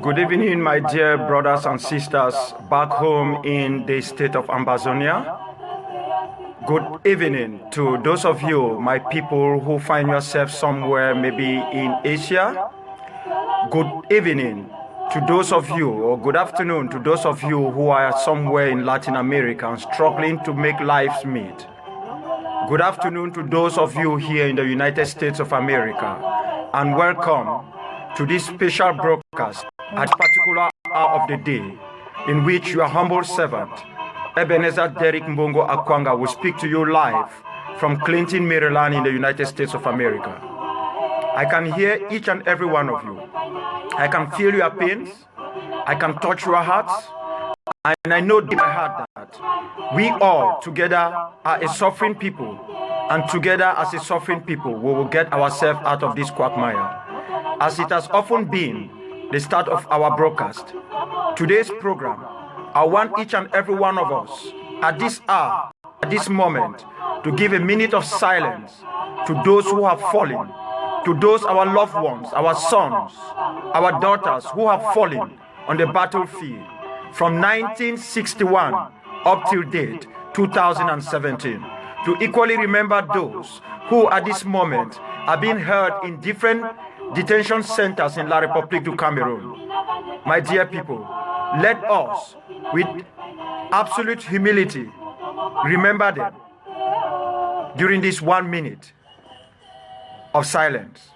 Good evening, my dear brothers and sisters back home in the state of Ambazonia. Good evening to those of you, my people who find yourself somewhere maybe in Asia. Good evening to those of you, or good afternoon to those of you who are somewhere in Latin America and struggling to make lives meet. Good afternoon to those of you here in the United States of America, and welcome to this special broadcast at a particular hour of the day in which your humble servant, Ebenezer Derek Mbongo Akwanga, will speak to you live from Clinton, Maryland in the United States of America. I can hear each and every one of you. I can feel your pains. I can touch your hearts. And I know in my heart that we all together are a suffering people. And together as a suffering people, we will get ourselves out of this quagmire. As it has often been the start of our broadcast, today's program, I want each and every one of us at this hour, at this moment, to give a minute of silence to those who have fallen, to those our loved ones, our sons, our daughters who have fallen on the battlefield from 1961 up till date, 2017. To equally remember those who at this moment are being held in different detention centers in La République du Cameroon. My dear people, let us, with absolute humility, remember them during this 1 minute of silence.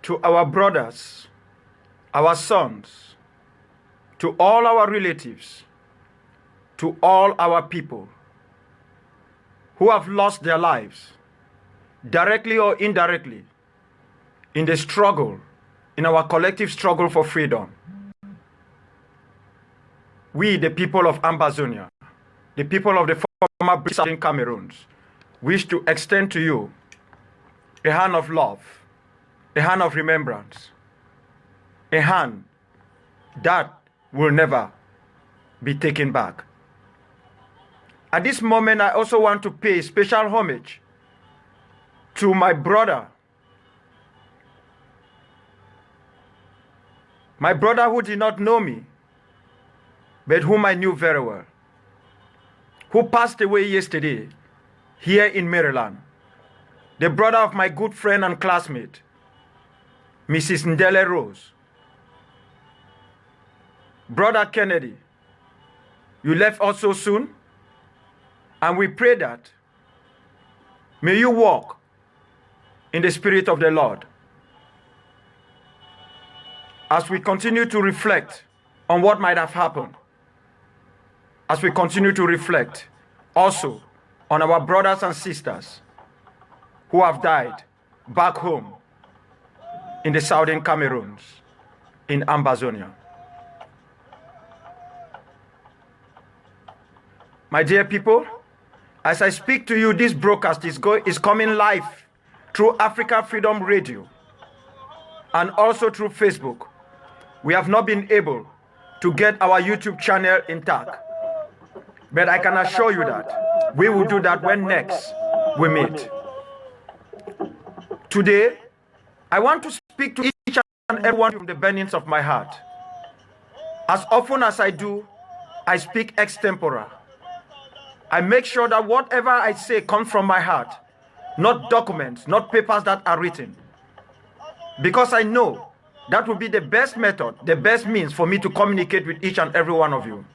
To our brothers, our sons, to all our relatives, to all our people who have lost their lives, directly or indirectly, in the struggle, in our collective struggle for freedom. We, the people of Ambazonia, the people of the former British Cameroons, wish to extend to you a hand of love, a hand of remembrance, a hand that will never be taken back. At this moment, I also want to pay special homage to my brother who did not know me, but whom I knew very well, who passed away yesterday here in Maryland, the brother of my good friend and classmate, Mrs. Ndele Rose. Brother Kennedy, you left us so soon, and we pray that may you walk in the Spirit of the Lord. As we continue to reflect on what might have happened, as we continue to reflect also on our brothers and sisters who have died back home in the southern Cameroons, in Ambazonia. My dear people, as I speak to you, this broadcast is coming live through Africa Freedom Radio and also through Facebook. We have not been able to get our YouTube channel intact. But I can assure you that we will do that when next we meet. Today, I want to speak to each and every one from the burnings of my heart. As often as I do, I speak extempore. I make sure that whatever I say comes from my heart, not documents, not papers that are written. Because I know that will be the best method, the best means for me to communicate with each and every one of you.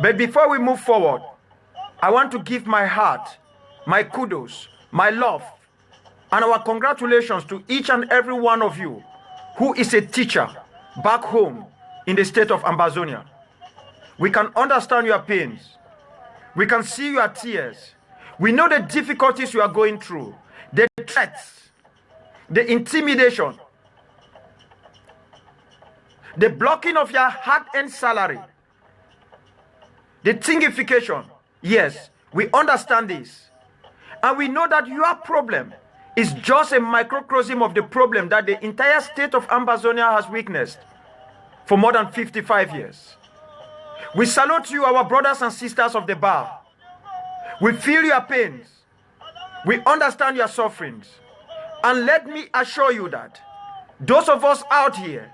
But before we move forward, I want to give my heart, my kudos, my love, and our congratulations to each and every one of you who is a teacher back home in the state of Ambazonia. We can understand your pains. We can see your tears. We know the difficulties you are going through, the threats, the intimidation, the blocking of your hard-earned salary, the thingification. Yes, we understand this. And we know that your problem is just a microcosm of the problem that the entire state of Ambazonia has witnessed for more than 55 years. We salute you, our brothers and sisters of the bar. We feel your pains. We understand your sufferings. And let me assure you that those of us out here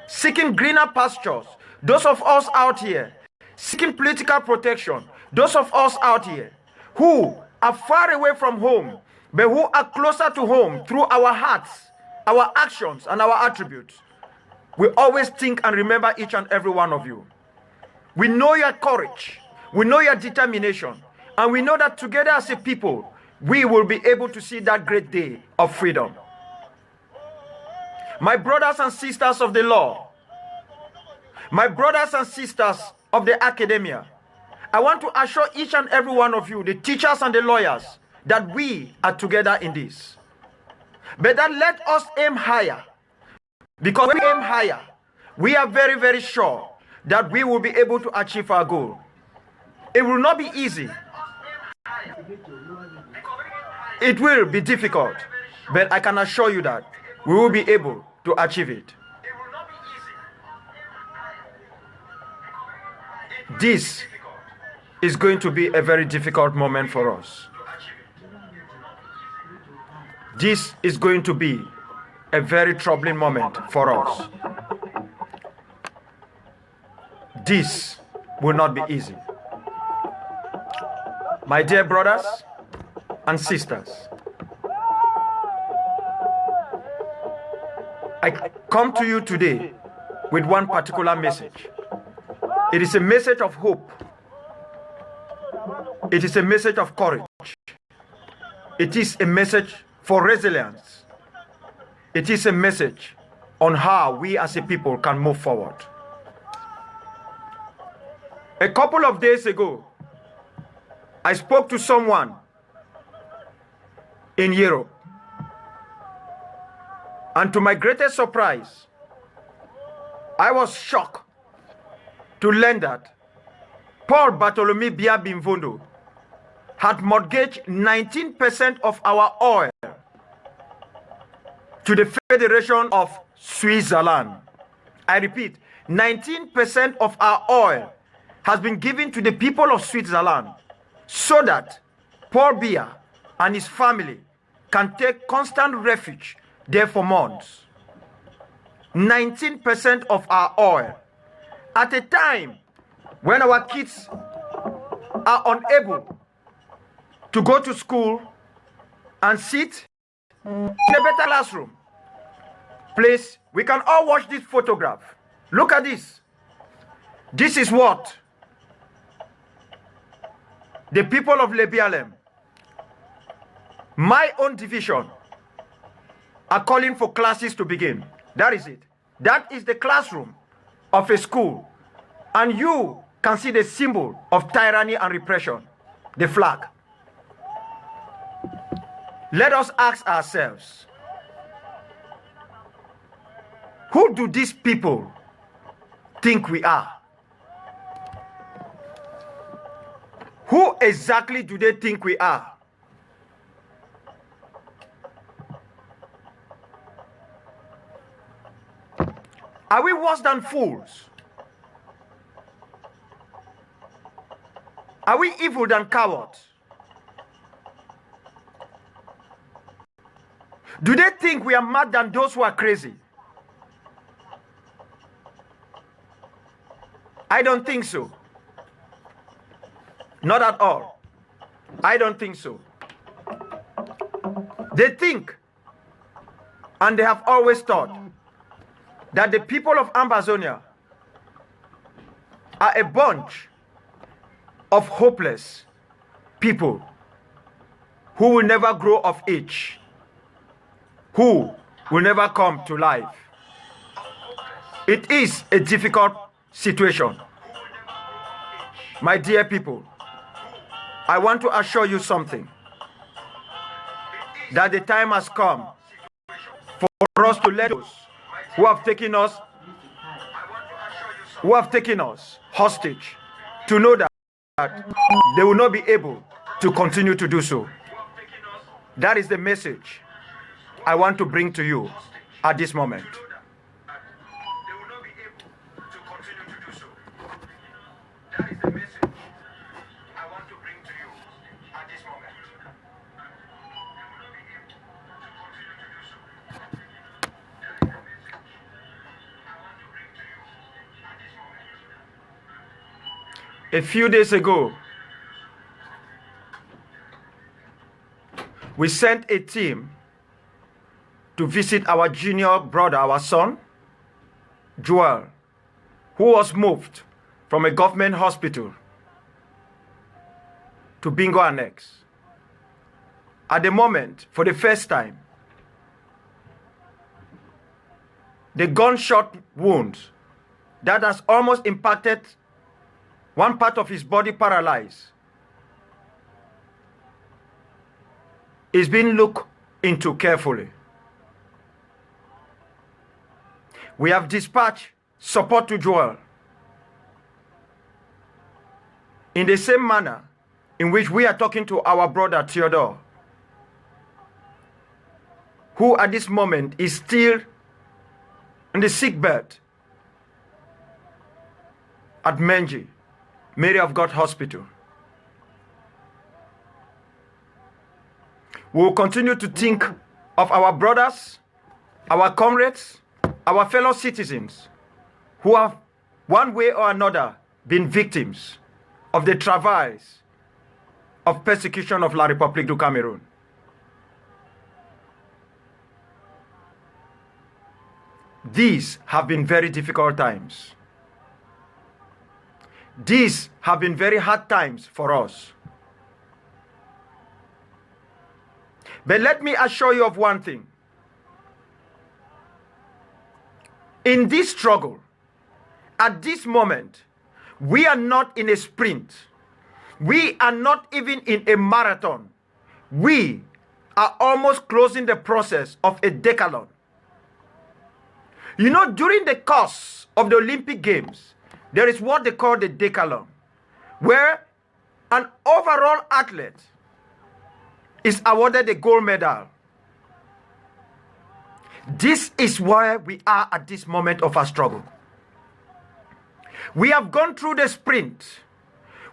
seeking greener pastures, those of us out here seeking political protection, those of us out here who are far away from home, but who are closer to home through our hearts, our actions, and our attributes, we always think and remember each and every one of you. We know your courage, we know your determination, and we know that together as a people, we will be able to see that great day of freedom. My brothers and sisters of the law, my brothers and sisters of the academia, I want to assure each and every one of you, the teachers and the lawyers, that we are together in this. But that let us aim higher. Because when we aim higher, we are very, very sure that we will be able to achieve our goal. It will not be easy. It will be difficult. But I can assure you that we will be able to achieve it. This is going to be a very difficult moment for us. This is going to be a very troubling moment for us. This will not be easy. My dear brothers and sisters, I come to you today with one particular message. It is a message of hope. It is a message of courage. It is a message for resilience. It is a message on how we as a people can move forward. A couple of days ago, I spoke to someone in Europe. And to my greatest surprise, I was shocked to learn that Paul Bartholomew Biya Mvondo had mortgaged 19% of our oil to the Federation of Switzerland. I repeat, 19% of our oil has been given to the people of Switzerland so that Paul Biya and his family can take constant refuge there for months. 19% of our oil. At a time when our kids are unable to go to school and sit in a better classroom. Please, we can all watch this photograph. Look at this. This is what the people of Lebialem, my own division, are calling for classes to begin. That is it. That is the classroom of a school. And you can see the symbol of tyranny and repression, the flag. Let us ask ourselves, who do these people think we are? Who exactly do they think we are? Are we worse than fools? Are we evil than cowards? Do they think we are mad than those who are crazy? I don't think so. Not at all. I don't think so. They think, and they have always thought, that the people of Ambazonia are a bunch of hopeless people who will never grow of age, who will never come to life. It is a difficult situation. My dear people, I want to assure you something, that the time has come for us to let those who have taken us hostage to know that they will not be able to continue to do so. That is the message I want to bring to you at this moment. A few days ago, we sent a team to visit our junior brother, our son, Joel, who was moved from a government hospital to Bingo Annex. At the moment, for the first time, the gunshot wound that has almost impacted one part of his body paralyzed is being looked into carefully. We have dispatched support to Joel in the same manner in which we are talking to our brother Theodore, who at this moment is still in the sick bed at Menji, Mary of God Hospital. We will continue to think of our brothers, our comrades, our fellow citizens who have one way or another been victims of the travails of persecution of La République du Cameroon. These have been very difficult times. These have been very hard times for us. But let me assure you of one thing. In this struggle, at this moment, we are not in a sprint. We are not even in a marathon. We are almost closing the process of a decathlon. You know, during the course of the Olympic Games, there is what they call the decathlon, where an overall athlete is awarded a gold medal. This is where we are at this moment of our struggle. We have gone through the sprint.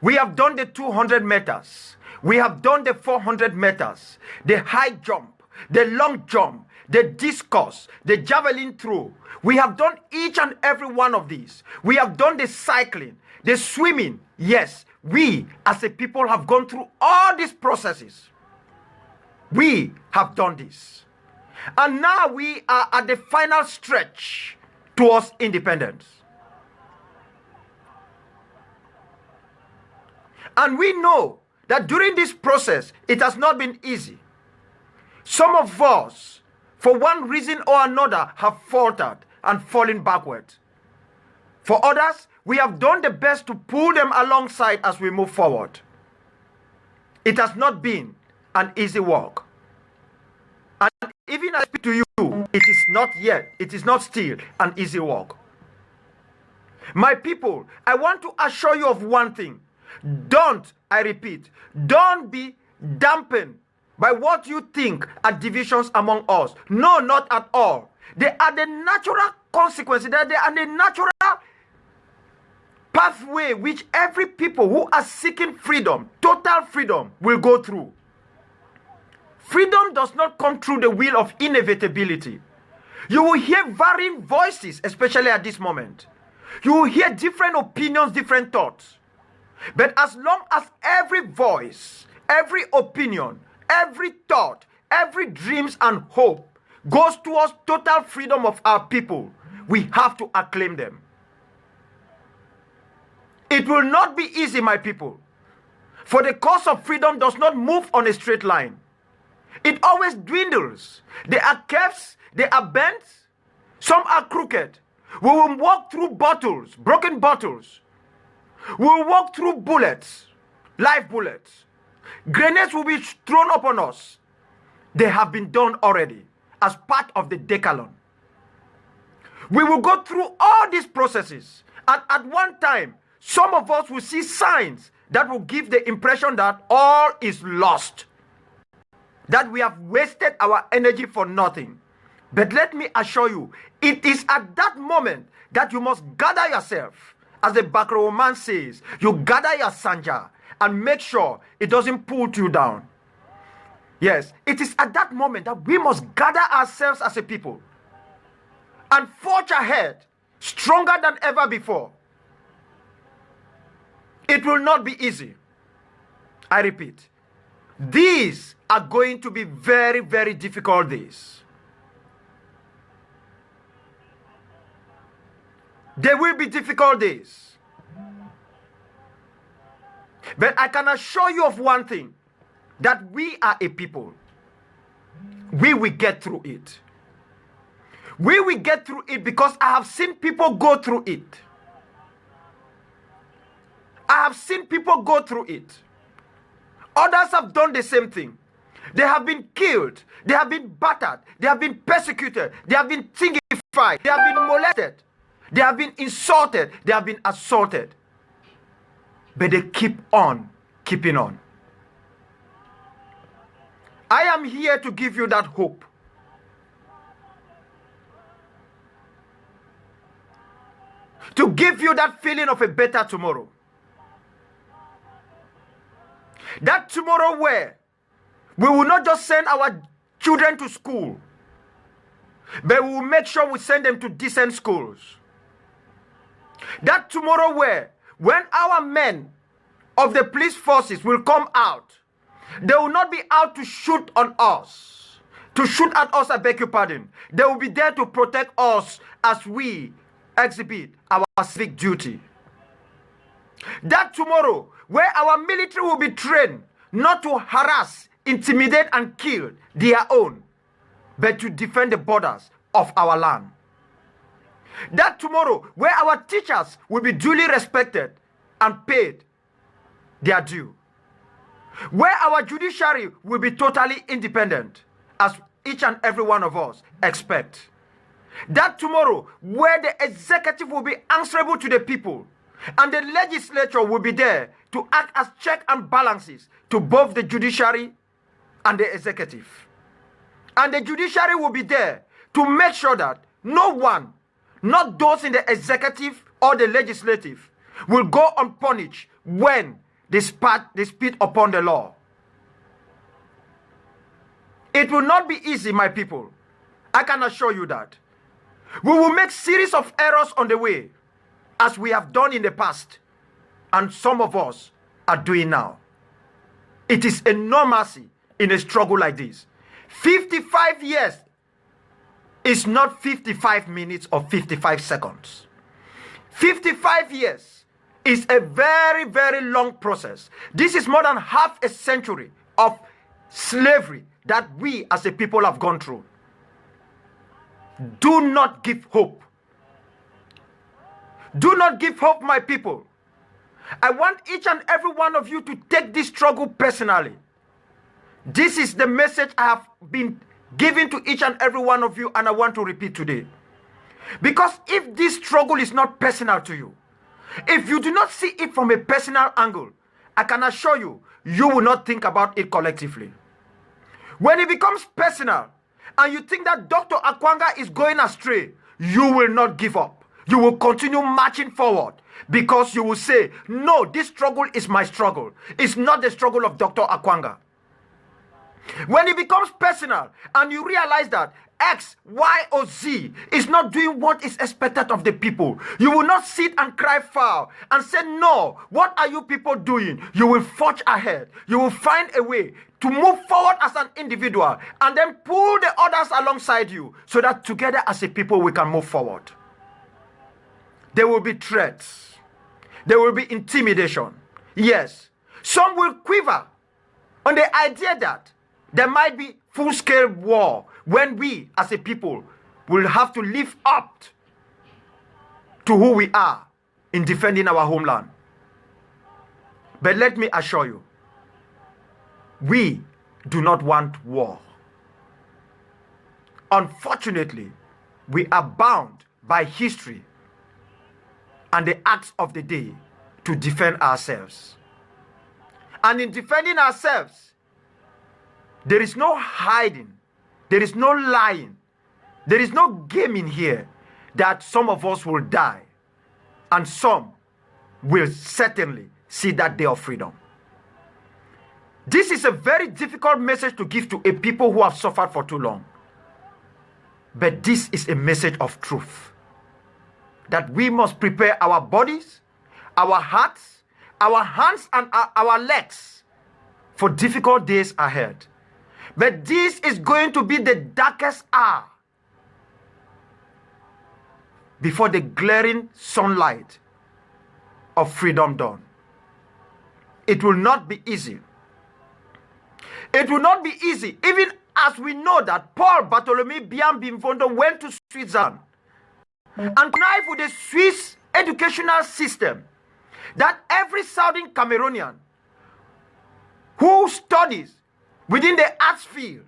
We have done the 200 meters. We have done the 400 meters, the high jump, the long jump, the discus, the javelin throw. We have done each and every one of these. We have done the cycling, the swimming. Yes, we as a people have gone through all these processes. We have done this. And now we are at the final stretch towards independence. And we know that during this process, it has not been easy. Some of us, for one reason or another, have faltered and fallen backward. For others, we have done the best to pull them alongside as we move forward. It has not been an easy walk. And even as I speak to you, it is not still an easy walk. My people, I want to assure you of one thing. I repeat, don't be dampened by what you think are divisions among us. No, not at all. They are the natural consequences. They are the natural pathway which every people who are seeking freedom, total freedom, will go through. Freedom does not come through the wheel of inevitability. You will hear varying voices, especially at this moment. You will hear different opinions, different thoughts. But as long as every voice, every opinion, every thought, every dreams and hope goes towards total freedom of our people, we have to acclaim them. It will not be easy, my people, for the cause of freedom does not move on a straight line. It always dwindles. There are curves, there are bends, some are crooked. We will walk through bottles, broken bottles. We will walk through bullets, live bullets. Grenades will be thrown upon us. They have been done already as part of the Decalogue. We will go through all these processes, and at one time, some of us will see signs that will give the impression that all is lost, that we have wasted our energy for nothing. But let me assure you, it is at that moment that you must gather yourself. As the Bakro man says, you gather your sanja and make sure it doesn't pull you down. Yes, it is at that moment that we must gather ourselves as a people and forge ahead stronger than ever before. It will not be easy. I repeat, these are going to be very, very difficult days. There will be difficult days. But I can assure you of one thing, that we are a people. We will get through it. We will get through it because I have seen people go through it. I have seen people go through it. Others have done the same thing. They have been killed. They have been battered. They have been persecuted. They have been thingified. They have been molested. They have been insulted. They have been assaulted. But they keep on keeping on. I am here to give you that hope. To give you that feeling of a better tomorrow. That tomorrow where we will not just send our children to school, but we will make sure we send them to decent schools. That tomorrow where when our men of the police forces will come out, they will not be out to shoot on us, to shoot at us, I beg your pardon. They will be there to protect us as we exhibit our civic duty. That tomorrow where our military will be trained not to harass, intimidate and kill their own, but to defend the borders of our land. That tomorrow where our teachers will be duly respected and paid their due. Where our judiciary will be totally independent, as each and every one of us expect. That tomorrow where the executive will be answerable to the people, and the legislature will be there to act as check and balances to both the judiciary and the executive. And the judiciary will be there to make sure that no one, not those in the executive or the legislative, will go unpunished when they spit upon the law. It will not be easy, my people. I can assure you that. We will make series of errors on the way, as we have done in the past, and some of us are doing now. It is a normalcy in a struggle like this. 55 years is not 55 minutes or 55 seconds. 55 years is a very, very long process. This is more than half a century of slavery that we as a people have gone through. Do not give hope. Do not give hope, my people. I want each and every one of you to take this struggle personally. This is the message I have been giving to each and every one of you, and I want to repeat today. Because if this struggle is not personal to you, if you do not see it from a personal angle, I can assure you, you will not think about it collectively. When it becomes personal, and you think that Dr. Akwanga is going astray, you will not give up. You will continue marching forward because you will say, no, this struggle is my struggle. It's not the struggle of Dr. Akwanga. When it becomes personal and you realize that X, Y, or Z is not doing what is expected of the people, you will not sit and cry foul and say, no, what are you people doing? You will forge ahead. You will find a way to move forward as an individual and then pull the others alongside you so that together as a people we can move forward. There will be threats. There will be intimidation. Yes, some will quiver on the idea that there might be full-scale war when we as a people will have to live up to who we are in defending our homeland. But let me assure you, we do not want war. Unfortunately, we are bound by history and the acts of the day to defend ourselves. And in defending ourselves, there is no hiding, there is no lying, there is no gaming here that some of us will die and some will certainly see that day of freedom. This is a very difficult message to give to a people who have suffered for too long. But this is a message of truth. That we must prepare our bodies, our hearts, our hands, and our legs for difficult days ahead. But this is going to be the darkest hour before the glaring sunlight of freedom dawn. It will not be easy. It will not be easy, even as we know that Paul Bartholomew Biam Bimfondo went to Switzerland and connived with the Swiss educational system, that every Southern Cameroonian who studies within the arts field,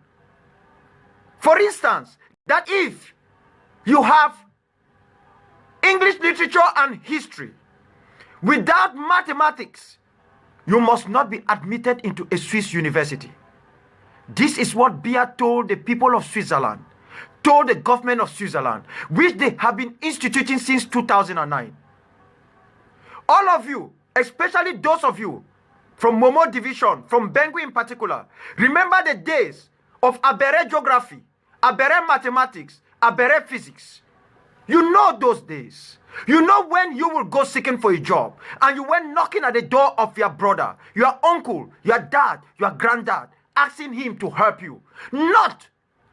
for instance, that if you have English literature and history without mathematics, you must not be admitted into a Swiss university. This is what Biya told the people of Switzerland, told the government of Switzerland, which they have been instituting since 2009. All of you, especially those of you from Momo Division, from Bengu in particular, remember the days of Abere Geography, Abere Mathematics, Abere Physics. You know those days. You know when you will go seeking for a job and you went knocking at the door of your brother, your uncle, your dad, your granddad, asking him to help you. Not,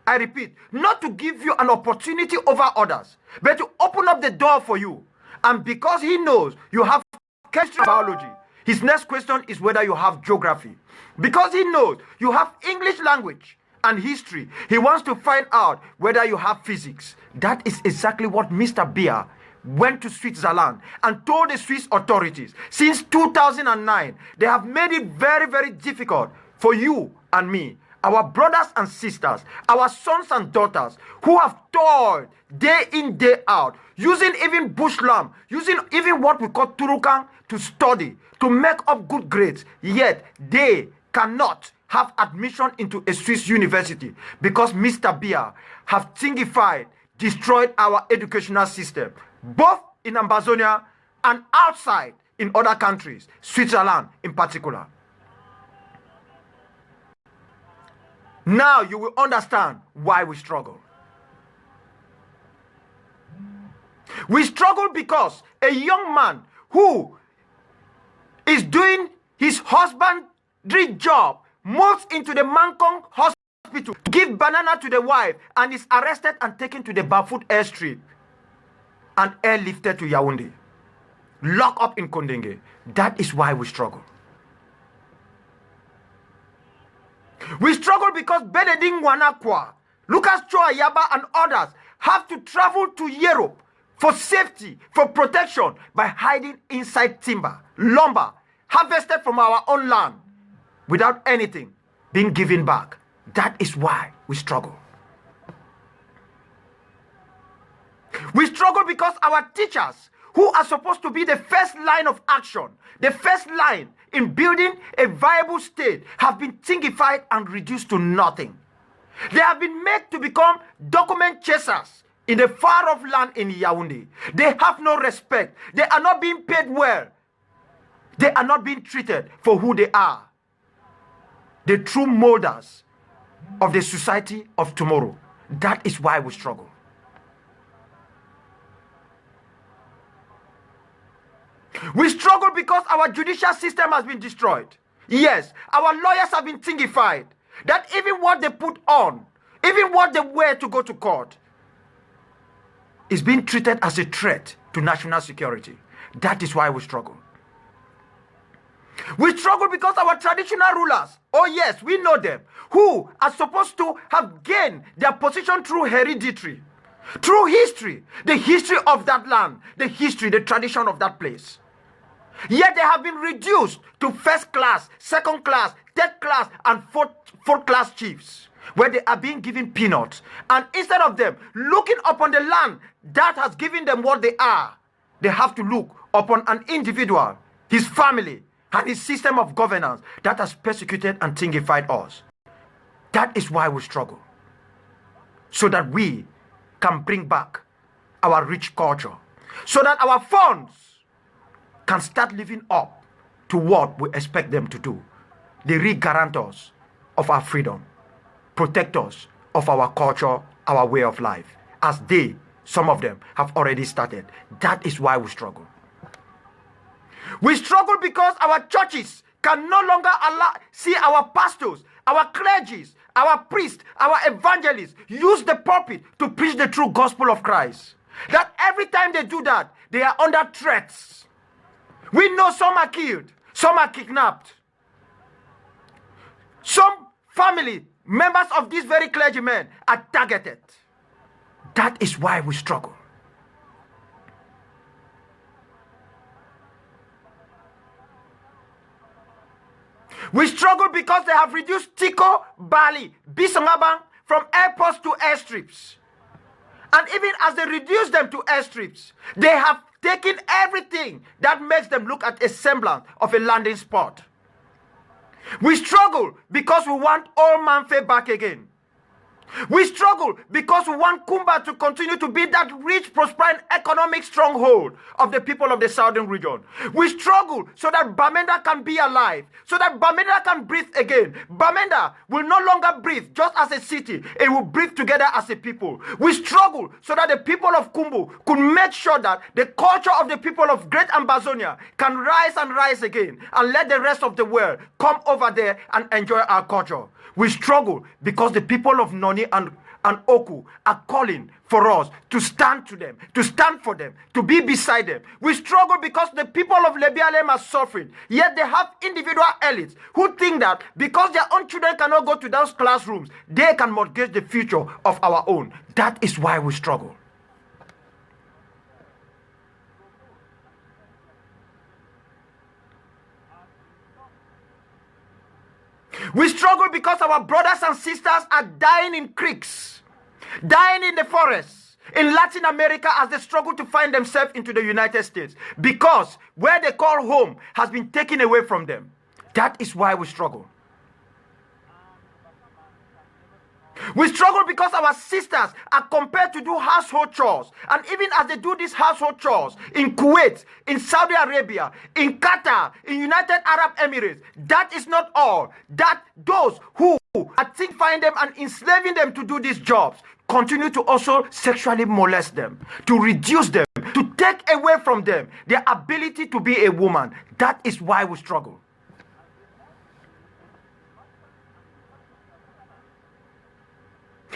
I repeat, not to give you an opportunity over others, but to open up the door for you. And because he knows you have chemistry, biology, his next question is whether you have geography. Because he knows you have English language and history, he wants to find out whether you have physics. That is exactly what Mr. Biya went to Switzerland and told the Swiss authorities. Since 2009, they have made it very, very difficult for you and me, our brothers and sisters, our sons and daughters who have toiled day in, day out, using even bush lamb, using even what we call turukan to study, to make up good grades, yet they cannot have admission into a Swiss university because Mr. Biya have thingified, destroyed our educational system, both in Ambazonia and outside in other countries, Switzerland in particular. Now you will understand why we struggle. We struggle because a young man who is doing his husbandry job moves into the Mankong hospital to give banana to the wife and is arrested and taken to the Bafut airstrip and airlifted to Yaoundé. Locked up in Kondenge. That is why we struggle. We struggle because Beneding Wanakwa, Lucas Choa Yaba and others have to travel to Europe for safety, for protection by hiding inside timber, lumber, harvested from our own land without anything being given back. That is why we struggle. We struggle because our teachers, who are supposed to be the first line of action, the first line in building a viable state, have been thingified and reduced to nothing. They have been made to become document chasers in the far-off land in Yaoundé. They have no respect. They are not being paid well. They are not being treated for who they are. The true molders of the society of tomorrow. That is why we struggle. We struggle because our judicial system has been destroyed. Yes, our lawyers have been thingified. That even what they put on, even what they wear to go to court, is being treated as a threat to national security. That is why we struggle. We struggle because our traditional rulers, oh yes, we know them, who are supposed to have gained their position through hereditary, through history, the history of that land, the history, the tradition of that place. Yet they have been reduced to first class, second class, third class, and fourth class chiefs, where they are being given peanuts. And instead of them looking upon the land that has given them what they are, they have to look upon an individual, his family, and his system of governance that has persecuted and thingified us. That is why we struggle. So that we can bring back our rich culture. So that our funds can start living up to what we expect them to do. The real guarantors of our freedom. Protectors of our culture, our way of life. As they, some of them, have already started. That is why we struggle. We struggle because our churches can no longer see our pastors, our clergies, our priests, our evangelists use the pulpit to preach the true gospel of Christ. That every time they do that, they are under threats. We know some are killed, some are kidnapped. Some family members of these very clergymen are targeted. That is why we struggle. We struggle because they have reduced Tiko, Bali, Bisangabang from airports to airstrips. And even as they reduce them to airstrips, they have taken everything that makes them look at a semblance of a landing spot. We struggle because we want old Manfe back again. We struggle because we want Kumba to continue to be that rich, prospering economic stronghold of the people of the southern region. We struggle so that Bamenda can be alive, so that Bamenda can breathe again. Bamenda will no longer breathe just as a city, it will breathe together as a people. We struggle so that the people of Kumbu could make sure that the culture of the people of Great Ambazonia can rise and rise again, and let the rest of the world come over there and enjoy our culture. We struggle because the people of Noni and Oku are calling for us to stand to them, to stand for them, to be beside them. We struggle because the people of Lebialem are suffering, yet they have individual elites who think that because their own children cannot go to those classrooms, they can mortgage the future of our own. That is why we struggle. We struggle because our brothers and sisters are dying in creeks, dying in the forests, in Latin America as they struggle to find themselves into the United States, because where they call home has been taken away from them. That is why we struggle. We struggle because our sisters are compelled to do household chores. And even as they do these household chores in Kuwait, in Saudi Arabia, in Qatar, in United Arab Emirates, that is not all. That those who are thieving them and enslaving them to do these jobs continue to also sexually molest them, to reduce them, to take away from them their ability to be a woman. That is why we struggle.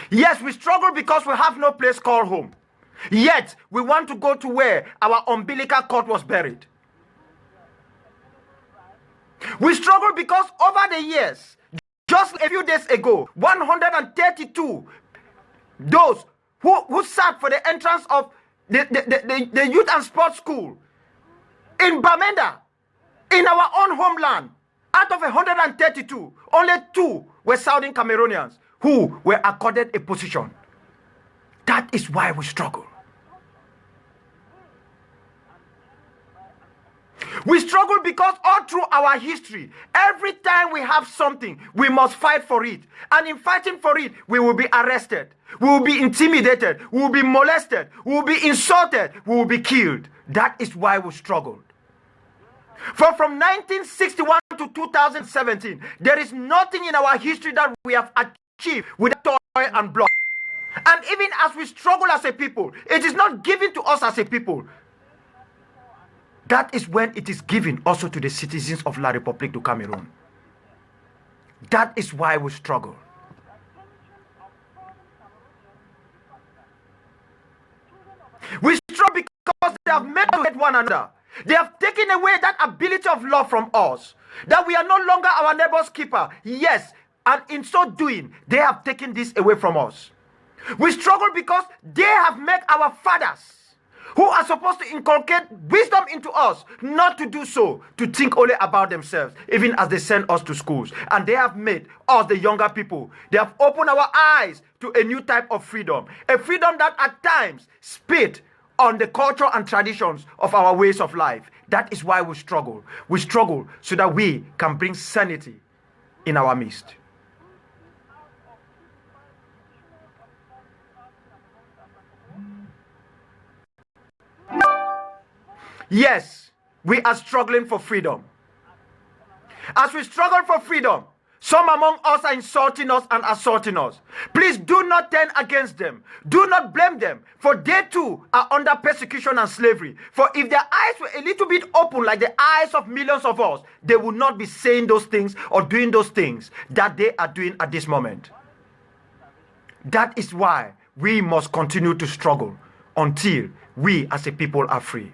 Yes, we struggle because we have no place called home. Yet, we want to go to where our umbilical cord was buried. We struggle because over the years, just a few days ago, 132, those who sat for the entrance of the youth and sports school in Bamenda, in our own homeland, out of 132, only 2 were Southern Cameroonians who were accorded a position. That is why we struggle. We struggle because all through our history, every time we have something, we must fight for it. And in fighting for it, we will be arrested. We will be intimidated. We will be molested. We will be insulted. We will be killed. That is why we struggled. For from 1961 to 2017, there is nothing in our history that we have achieved without toil and blood. And even as we struggle as a people, it is not given to us as a people. That is when it is given also to the citizens of La République du Cameroon. That is why we struggle. We struggle because they have made us hate one another. They have taken away that ability of love from us. That we are no longer our neighbor's keeper. Yes, and in so doing, they have taken this away from us. We struggle because they have made our fathers, who are supposed to inculcate wisdom into us, not to do so, to think only about themselves, even as they send us to schools. And they have made us, the younger people, they have opened our eyes to a new type of freedom. A freedom that at times spit on the culture and traditions of our ways of life. That is why we struggle. We struggle so that we can bring sanity in our midst. Yes, we are struggling for freedom. As we struggle for freedom, some among us are insulting us and assaulting us. Please do not turn against them. Do not blame them, for they too are under persecution and slavery. For if their eyes were a little bit open like the eyes of millions of us, they would not be saying those things or doing those things that they are doing at this moment. That is why we must continue to struggle until we as a people are free.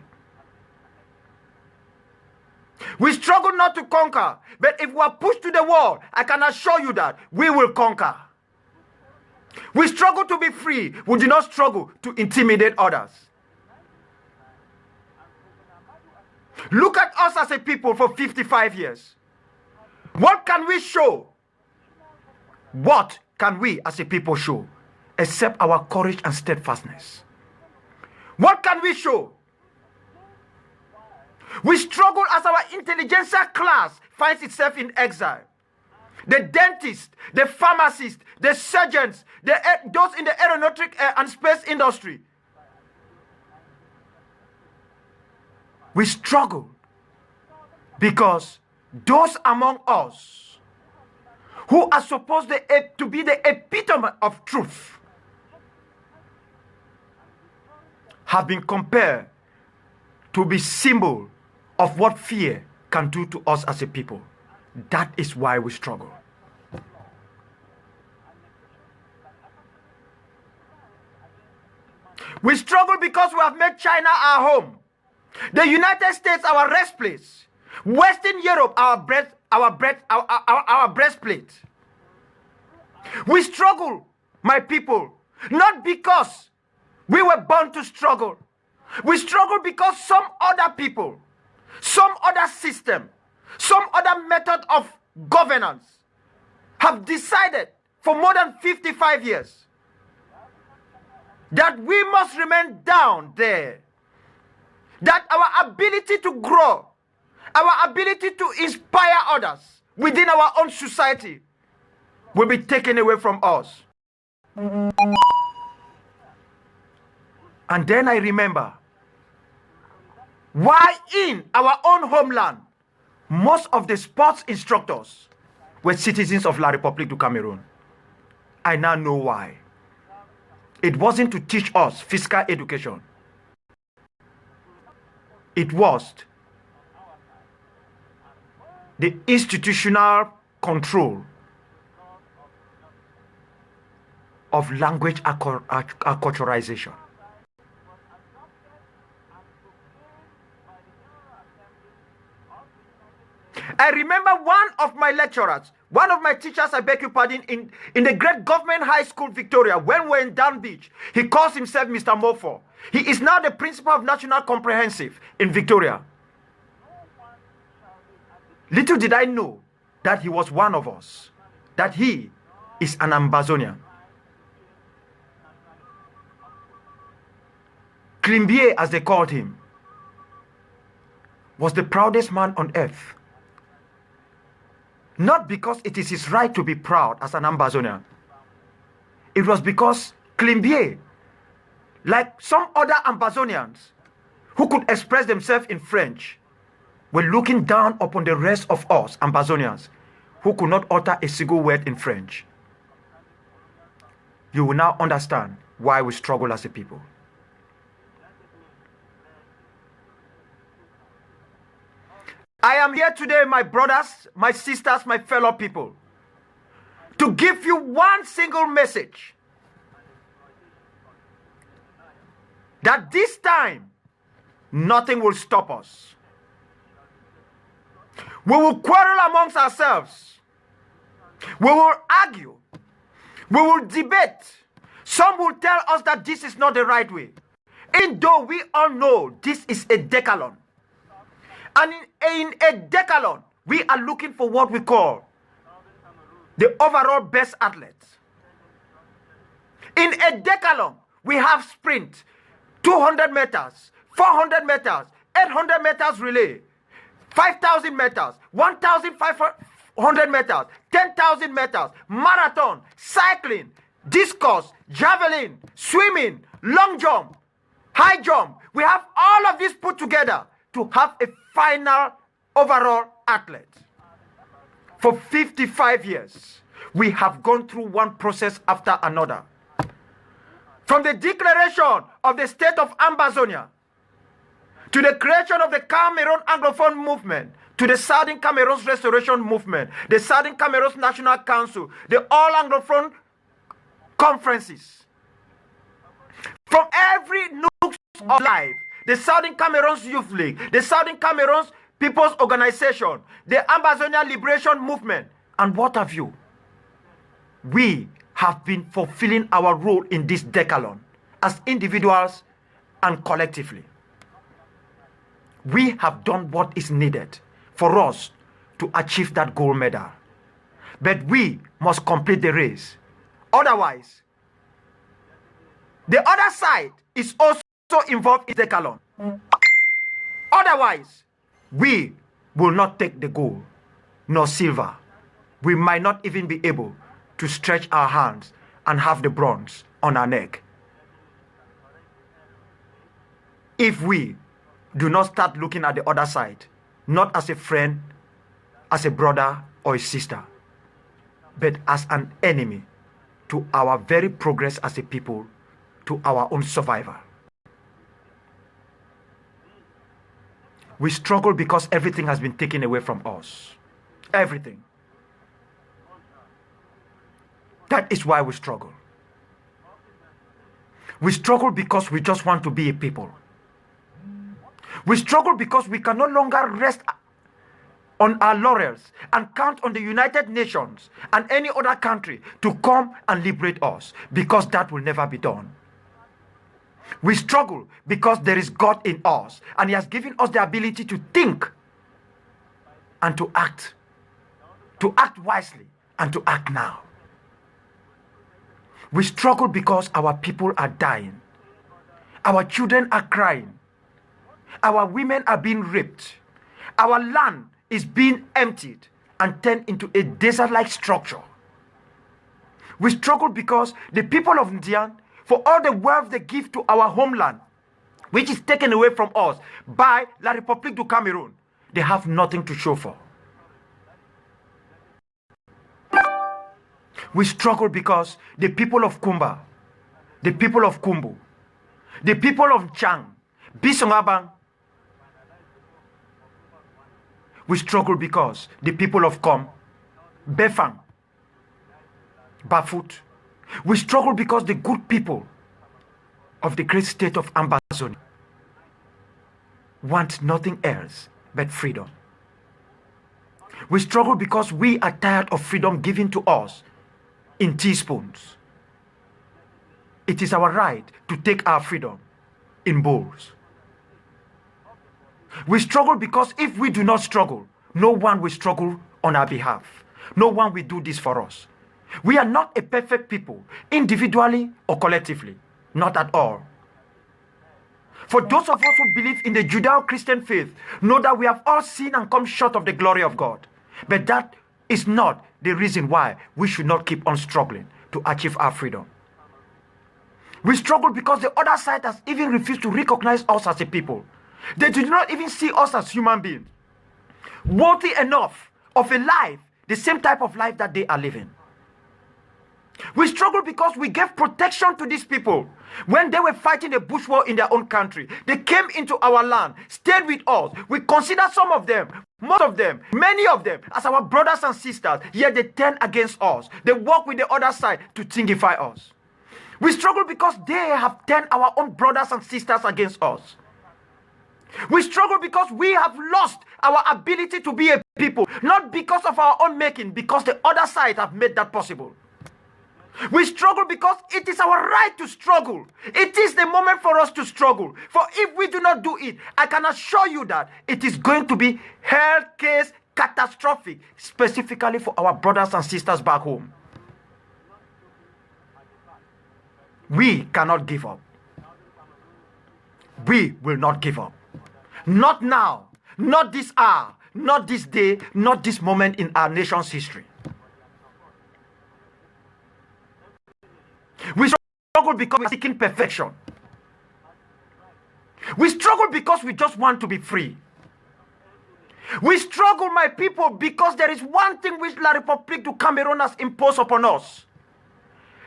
We struggle not to conquer, but if we are pushed to the wall, I can assure you that we will conquer. We struggle to be free. We do not struggle to intimidate others. Look at us as a people for 55 years. What can we show? What can we as a people show? Except our courage and steadfastness. What can we show? We struggle as our intelligentsia class finds itself in exile. The dentists, the pharmacists, the surgeons, those in the aeronautic and space industry. We struggle because those among us who are supposed to be the epitome of truth have been compared to be symbol of what fear can do to us as a people. That is why we struggle. We struggle because we have made China our home, the United States our rest place, Western Europe our breastplate. We struggle, my people, not because we were born to struggle. We struggle because some other people, some other system, some other method of governance have decided for more than 55 years that we must remain down there. That our ability to grow, our ability to inspire others within our own society will be taken away from us. And then I remember why in our own homeland, most of the sports instructors were citizens of La République du Cameroon. I now know why. It wasn't to teach us physical education. It was the institutional control of language acculturation. I remember one of my lecturers, one of my teachers, I beg your pardon, in the great government high school Victoria, when we were in Down Beach, he calls himself Mr. Mofo. He is now the principal of National Comprehensive in Victoria. Little did I know that he was one of us, that he is an Ambazonian. Klimbier, as they called him. was the proudest man on earth. Not because it is his right to be proud as an Ambazonian. It was because Klimbie, like some other Ambazonians who could express themselves in French, were looking down upon the rest of us Ambazonians who could not utter a single word in French. You will now understand why we struggle as a people. I am here today, my brothers, my sisters, my fellow people, to give you one single message. That this time, nothing will stop us. We will quarrel amongst ourselves. We will argue. We will debate. Some will tell us that this is not the right way. Even though we all know this is a decathlon. And in a decathlon, we are looking for what we call the overall best athletes. In a decathlon, we have sprint, 200 meters, 400 meters, 800 meters relay, 5,000 meters, 1,500 meters, 10,000 meters, marathon, cycling, discus, javelin, swimming, long jump, high jump. We have all of this put together to have a final overall athlete. For 55 years, we have gone through one process after another. From the declaration of the state of Ambazonia, to the creation of the Cameroon Anglophone movement, to the Southern Cameroon's Restoration Movement, the Southern Cameroon's National Council, the All Anglophone conferences. From every nook of life, the Southern Cameroon's Youth League, the Southern Cameroon's People's Organization, the Ambazonia Liberation Movement, and what have you. We have been fulfilling our role in this decathlon as individuals and collectively. We have done what is needed for us to achieve that gold medal. But we must complete the race. Otherwise, the other side is also involved in the decathlon. Otherwise, we will not take the gold nor silver. We might not even be able to stretch our hands and have the bronze on our neck. If we do not start looking at the other side, not as a friend, as a brother or a sister, but as an enemy to our very progress as a people, to our own survival. We struggle because everything has been taken away from us. Everything. That is why we struggle. We struggle because we just want to be a people. We struggle because we can no longer rest on our laurels and count on the United Nations and any other country to come and liberate us, because that will never be done. We struggle because there is God in us, and He has given us the ability to think and to act wisely and to act now. We struggle because our people are dying. Our children are crying. Our women are being raped. Our land is being emptied and turned into a desert-like structure. We struggle because the people of Ndian, for all the wealth they give to our homeland, which is taken away from us by La République du Cameroun, they have nothing to show for. We struggle because the people of Kumba, the people of Kumbu, the people of Chang, Bisongabang, we struggle because the people of Kom, Befang, Bafut, we struggle because the good people of the great state of Ambazonia want nothing else but freedom. We struggle because we are tired of freedom given to us in teaspoons. It is our right to take our freedom in bowls. We struggle because if we do not struggle, no one will struggle on our behalf. No one will do this for us. We are not a perfect people, individually or collectively. Not at all. For those of us who believe in the Judeo-Christian faith, know that we have all sinned and come short of the glory of God. But that is not the reason why we should not keep on struggling to achieve our freedom. We struggle because the other side has even refused to recognize us as a people. They do not even see us as human beings, worthy enough of a life, the same type of life that they are living. We struggle because we gave protection to these people when they were fighting a bush war in their own country. They came into our land, stayed with us. We consider some of them, most of them, many of them as our brothers and sisters, yet they turn against us. They work with the other side to thingify us. We struggle because they have turned our own brothers and sisters against us. We struggle because we have lost our ability to be a people, not because of our own making, because the other side have made that possible. We struggle because it is our right to struggle. It is the moment for us to struggle. For if we do not do it, I can assure you that it is going to be health case catastrophic, specifically for our brothers and sisters back home. We cannot give up. We will not give up. Not now, not this hour, not this day, not this moment in our nation's history. We struggle because we're seeking perfection. We struggle because we just want to be free. We struggle, my people, because there is one thing which La République du Cameroun has imposed upon us.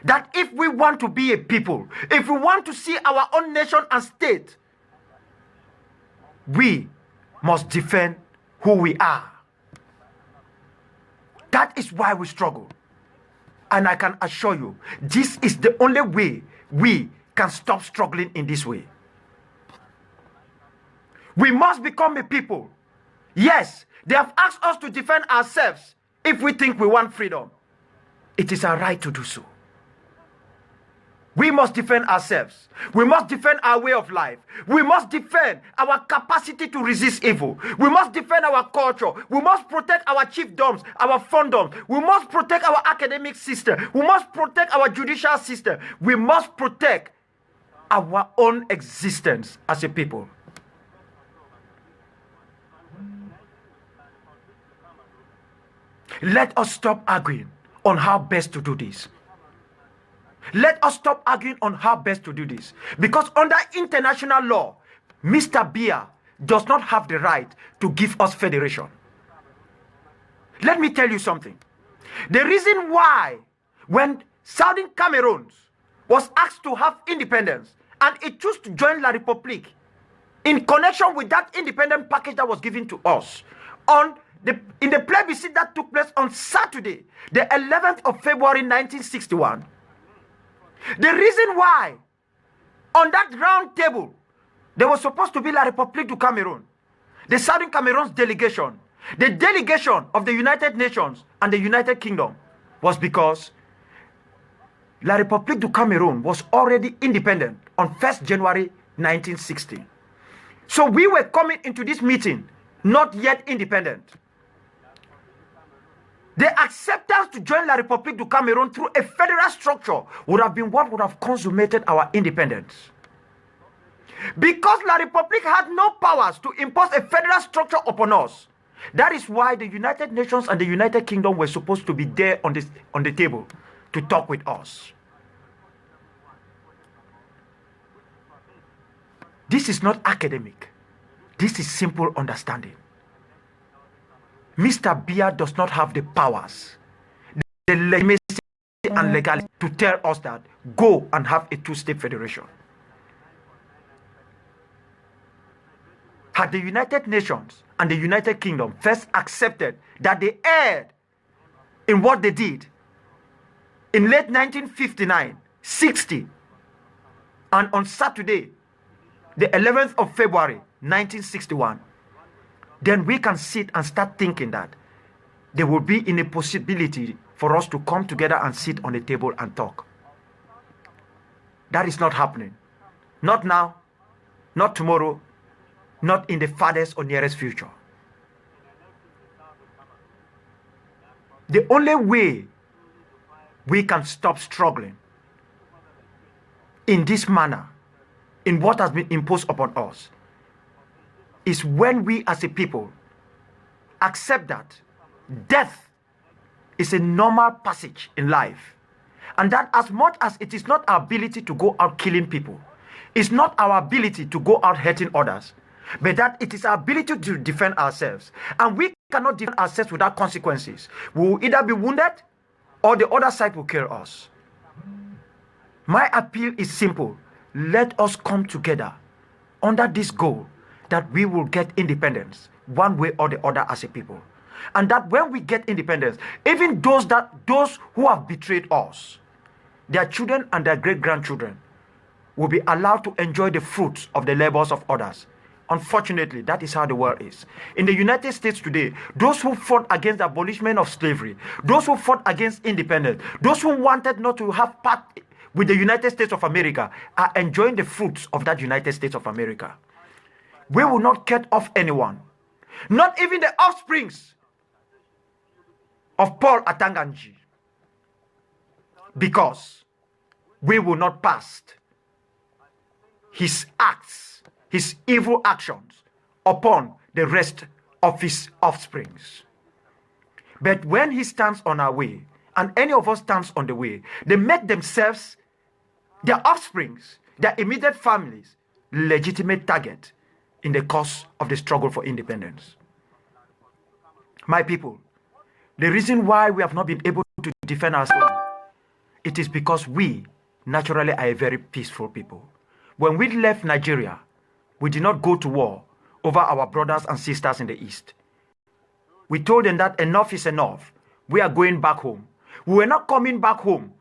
That if we want to be a people, if we want to see our own nation and state, we must defend who we are. That is why we struggle. And I can assure you, this is the only way we can stop struggling in this way. We must become a people. Yes, they have asked us to defend ourselves if we think we want freedom. It is our right to do so. We must defend ourselves. We must defend our way of life. We must defend our capacity to resist evil. We must defend our culture. We must protect our chiefdoms, our fondoms. We must protect our academic system. We must protect our judicial system. We must protect our own existence as a people. Let us stop arguing on how best to do this. Let us stop arguing on how best to do this. Because under international law, Mr. Biya does not have the right to give us federation. Let me tell you something. The reason why when Southern Cameroon was asked to have independence and it chose to join La République in connection with that independent package that was given to us in the plebiscite that took place on Saturday, the 11th of February 1961, the reason why on that round table there was supposed to be La République du Cameroun, the Southern Cameroon's delegation, the delegation of the United Nations and the United Kingdom, was because La République du Cameroun was already independent on 1st January 1960. So we were coming into this meeting not yet independent. The acceptance to join La République du Cameroun through a federal structure would have been what would have consummated our independence. Because La République had no powers to impose a federal structure upon us, that is why the United Nations and the United Kingdom were supposed to be there on the table to talk with us. This is not academic. This is simple understanding. Mr. Biya does not have the powers, the legitimacy and legality to tell us that go and have a two-state federation. Had the United Nations and the United Kingdom first accepted that they erred in what they did in late 1959, 60, and on Saturday, the 11th of February, 1961, then we can sit and start thinking that there will be in a possibility for us to come together and sit on the table and talk. That is not happening. Not now, not tomorrow, not in the farthest or nearest future. The only way we can stop struggling in this manner in what has been imposed upon us is when we as a people accept that death is a normal passage in life, and that as much as it is not our ability to go out killing people, it's not our ability to go out hurting others, but that it is our ability to defend ourselves, and we cannot defend ourselves without consequences. We will either be wounded or the other side will kill us. My appeal is simple. Let us come together under this goal that we will get independence one way or the other as a people. And that when we get independence, even those who have betrayed us, their children and their great-grandchildren will be allowed to enjoy the fruits of the labors of others. Unfortunately, that is how the world is. In the United States today, those who fought against the abolishment of slavery, those who fought against independence, those who wanted not to have part with the United States of America are enjoying the fruits of that United States of America. We will not cut off anyone, not even the offsprings of Paul Atanganji, because we will not pass his acts, his evil actions upon the rest of his offsprings. But when he stands on our way, and any of us stands on the way, they make themselves, their offsprings, their immediate families, legitimate target in the cause of the struggle for independence. My people, the reason why we have not been able to defend ourselves, it is because we naturally are a very peaceful people. When we left Nigeria, we did not go to war over our brothers and sisters in the East. We told them that enough is enough. We are going back home. We were not coming back home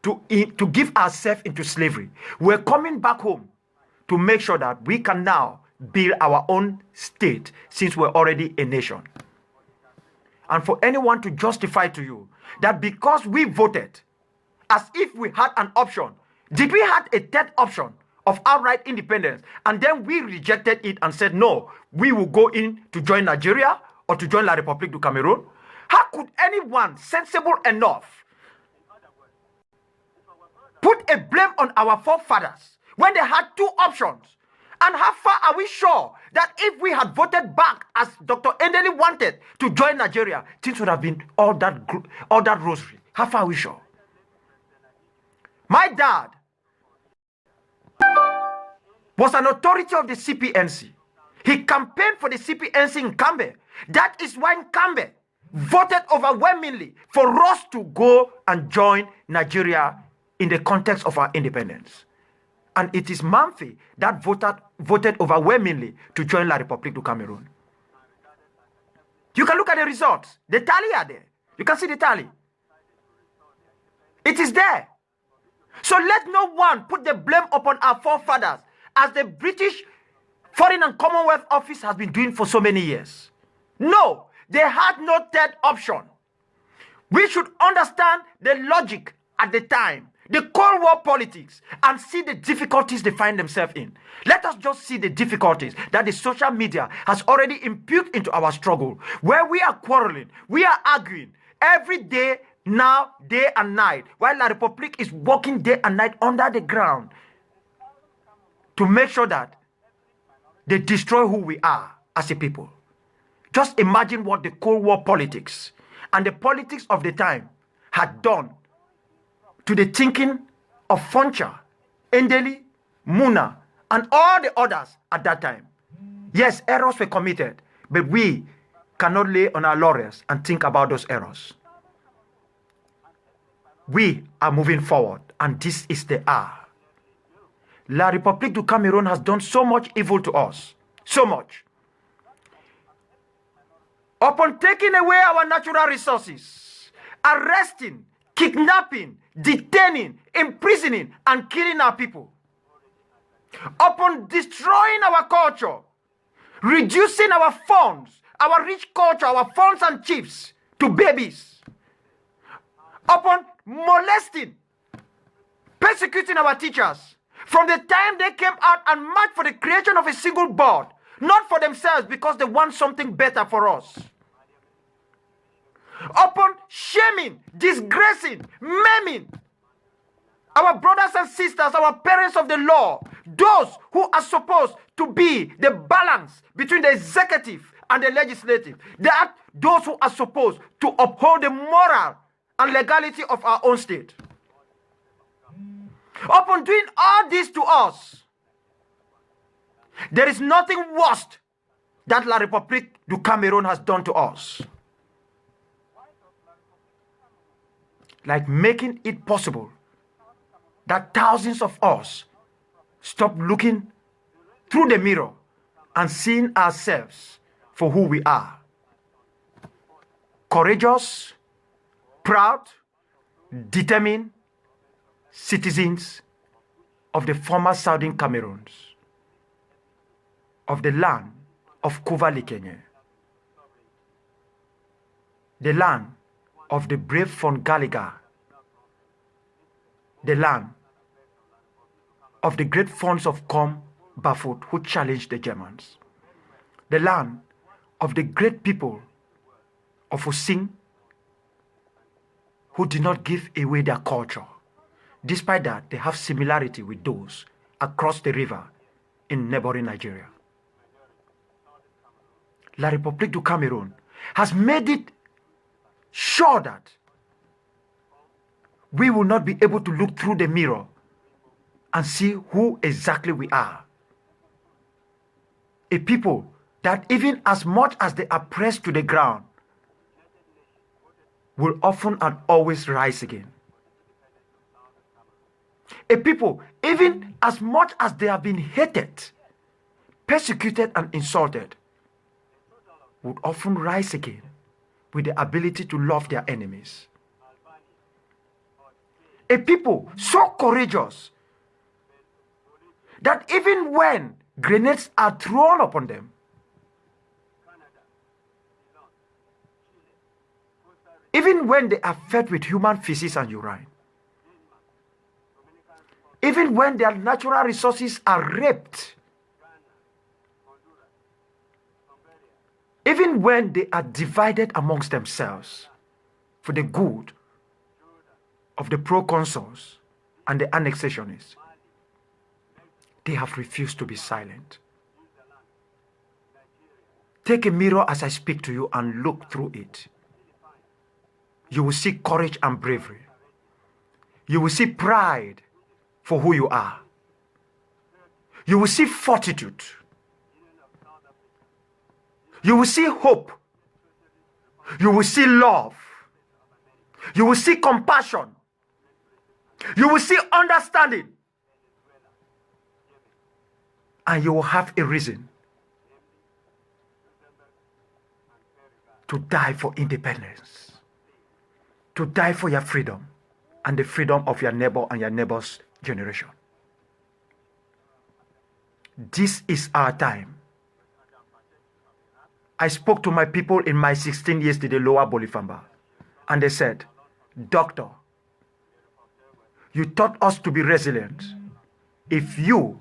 to give ourselves into slavery. We are coming back home to make sure that we can now build our own state, since we're already a nation. And for anyone to justify to you that because we voted as if we had an option, did we have a third option of outright independence, and then we rejected it and said, no, we will go in to join Nigeria or to join La République du Cameroon? How could anyone sensible enough put a blame on our forefathers when they had two options? And how far are we sure that if we had voted back as Dr. Endeli wanted to join Nigeria, things would have been all that rosary? How far are we sure? My dad was an authority of the CPNC. He campaigned for the CPNC in Cambe. That is why Cambe voted overwhelmingly for us to go and join Nigeria in the context of our independence. And it is Mamfi that voted overwhelmingly to join La République du Cameroon. You can look at the results. The tally are there. You can see the tally. It is there. So let no one put the blame upon our forefathers, as the British Foreign and Commonwealth Office has been doing for so many years. No, they had no third option. We should understand the logic at the time, the Cold War politics, and see the difficulties they find themselves in. Let us just see the difficulties that the social media has already imputed into our struggle, where we are quarreling, we are arguing every day now, day and night, while La République is working day and night under the ground to make sure that they destroy who we are as a people. Just imagine what the Cold War politics and the politics of the time had done to the thinking of Foncha, Endeli, Muna, and all the others at that time. Yes, errors were committed, but we cannot lay on our laurels and think about those errors. We are moving forward, and this is the hour. La République du Cameroon has done so much evil to us. So much. Upon taking away our natural resources, arresting, kidnapping, detaining, imprisoning, and killing our people. Upon destroying our culture, reducing our funds, our rich culture, our funds and chiefs to babies. Upon molesting, persecuting our teachers. From the time they came out and marched for the creation of a single board, not for themselves, because they want something better for us. Upon shaming, disgracing, maiming our brothers and sisters, our parents of the law, those who are supposed to be the balance between the executive and the legislative, that those who are supposed to uphold the moral and legality of our own state. Upon doing all this to us, there is nothing worse that La République du Cameroon has done to us, like making it possible that thousands of us stop looking through the mirror and seeing ourselves for who we are. Courageous, proud, determined citizens of the former Southern Cameroons, of the land of Kuva-Likenye, the land of the brave von Gallagher, the land of the great Fons of Com Bafut who challenged the Germans, the land of the great people of Using who did not give away their culture. Despite that, they have similarity with those across the river in neighboring Nigeria. La République du Cameroon has made it sure that we will not be able to look through the mirror and see who exactly we are. A people that even as much as they are pressed to the ground, will often and always rise again. A people, even as much as they have been hated, persecuted and insulted, would often rise again with the ability to love their enemies. A people so courageous that even when grenades are thrown upon them, even when they are fed with human feces and urine, even when their natural resources are raped, even when they are divided amongst themselves for the good of the proconsuls and the annexationists, they have refused to be silent. Take a mirror as I speak to you and look through it. You will see courage and bravery. You will see pride for who you are. You will see fortitude. You will see hope. You will see love. You will see compassion. You will see understanding. And you will have a reason to die for independence, to die for your freedom and the freedom of your neighbor and your neighbor's generation. This is our time. I spoke to my people in my 16 years to the Lower Bolifamba, and they said, "Doctor, you taught us to be resilient. If you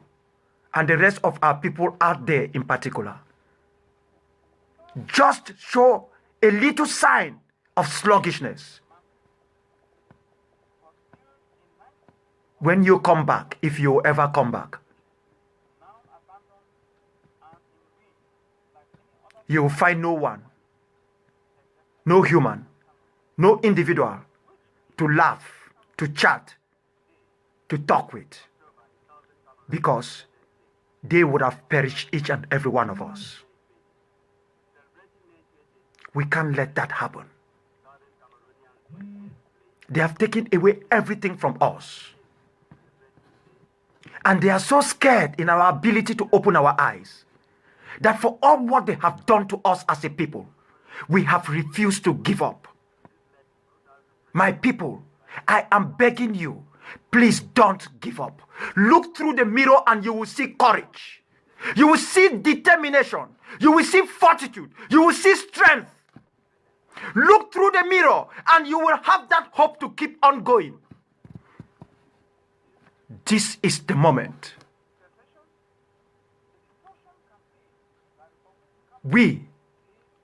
and the rest of our people out there in particular just show a little sign of sluggishness, when you come back, if you ever come back, you will find no one, no human, no individual to laugh, to chat, to talk with, because they would have perished, each and every one of us. We can't let that happen. They have taken away everything from us. And they are so scared in our ability to open our eyes that for all what they have done to us as a people, we have refused to give up. My people, I am begging you, please don't give up. Look through the mirror and you will see courage. You will see determination. You will see fortitude. You will see strength. Look through the mirror and you will have that hope to keep on going. This is the moment. We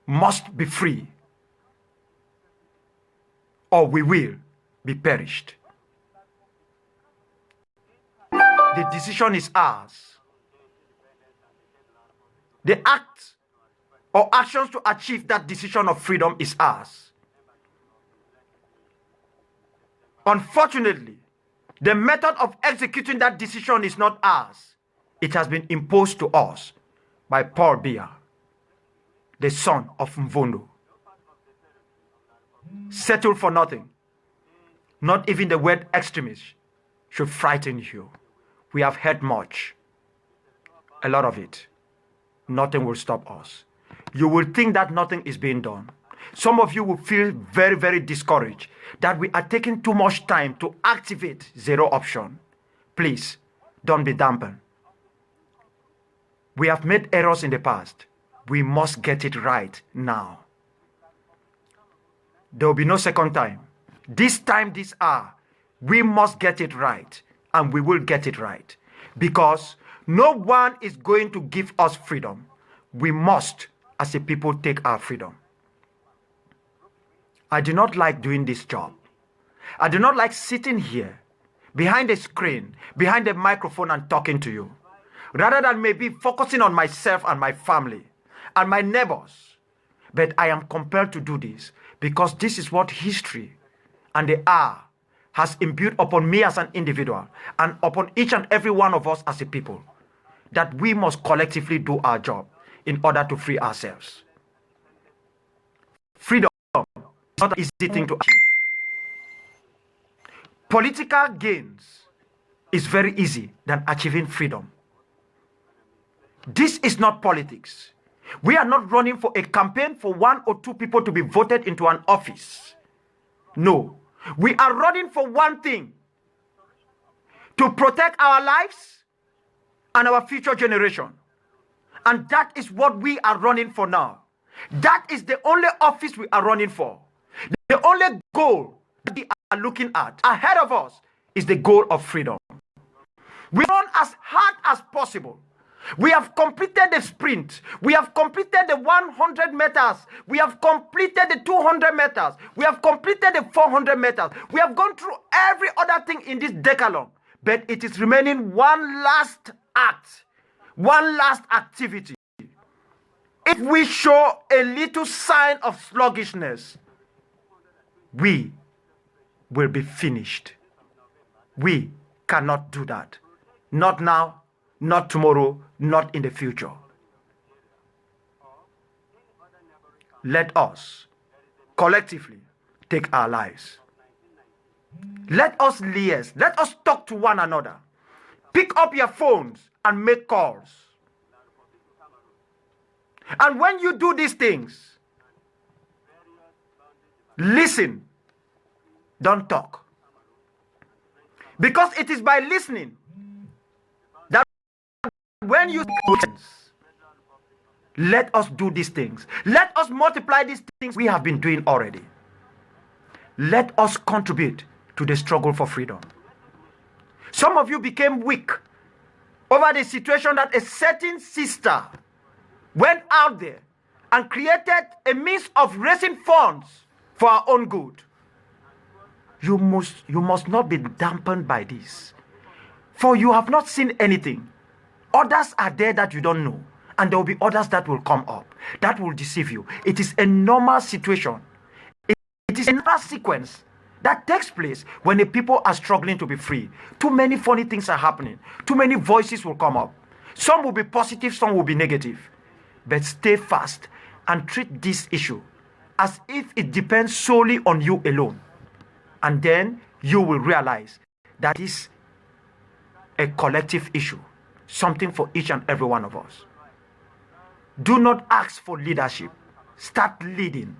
must be free, or we will be perished. the decision is ours. The act or actions to achieve that decision of freedom is ours. Unfortunately, the method of executing that decision is not ours. It has been imposed to us by Paul Biya, the son of Mvondo. Settle for nothing. Not even the word extremist should frighten you. We have heard much, a lot of it. Nothing will stop us. You will think that nothing is being done. Some of you will feel very, very discouraged that we are taking too much time to activate zero option. Please, don't be dampened. We have made errors in the past. We must get it right now. There will be no second time. This time, this hour, we must get it right, and we will get it right. Because no one is going to give us freedom. We must, as a people, take our freedom. I do not like doing this job. I do not like sitting here behind a screen, behind a microphone and talking to you. Rather than maybe focusing on myself and my family and my neighbors. But I am compelled to do this because this is what history and the hour has imbued upon me as an individual and upon each and every one of us as a people, that we must collectively do our job in order to free ourselves. Freedom is not an easy thing to achieve. Political gains is very easy than achieving freedom. This is not politics. We are not running for a campaign for one or two people to be voted into an office. No. We are running for one thing: to protect our lives and our future generation. And that is what we are running for now. That is the only office we are running for. The only goal that we are looking at ahead of us is the goal of freedom. We run as hard as possible. We have completed the sprint. We have completed the 100 meters. We have completed the 200 meters. We have completed the 400 meters. We have gone through every other thing in this decathlon. But it is remaining one last act, one last activity. If we show a little sign of sluggishness, we will be finished. We cannot do that. Not now, not tomorrow, not in the future. Let us collectively take our lives. Let us liaise. Let us talk to one another. Pick up your phones and make calls. And when you do these things, listen. Don't talk. Because it is by listening that when you let us do these things. Let us multiply these things we have been doing already. Let us contribute to the struggle for freedom. Some of you became weak over the situation that a certain sister went out there and created a means of raising funds for our own good. You must not be dampened by this. For you have not seen anything. Others are there that you don't know. And there will be others that will come up. That will deceive you. It is a normal situation. It is a normal sequence that takes place when the people are struggling to be free. Too many funny things are happening. Too many voices will come up. Some will be positive, some will be negative. But stay fast and treat this issue as if it depends solely on you alone. And then you will realize that is a collective issue, something for each and every one of us. Do not ask for leadership. Start leading.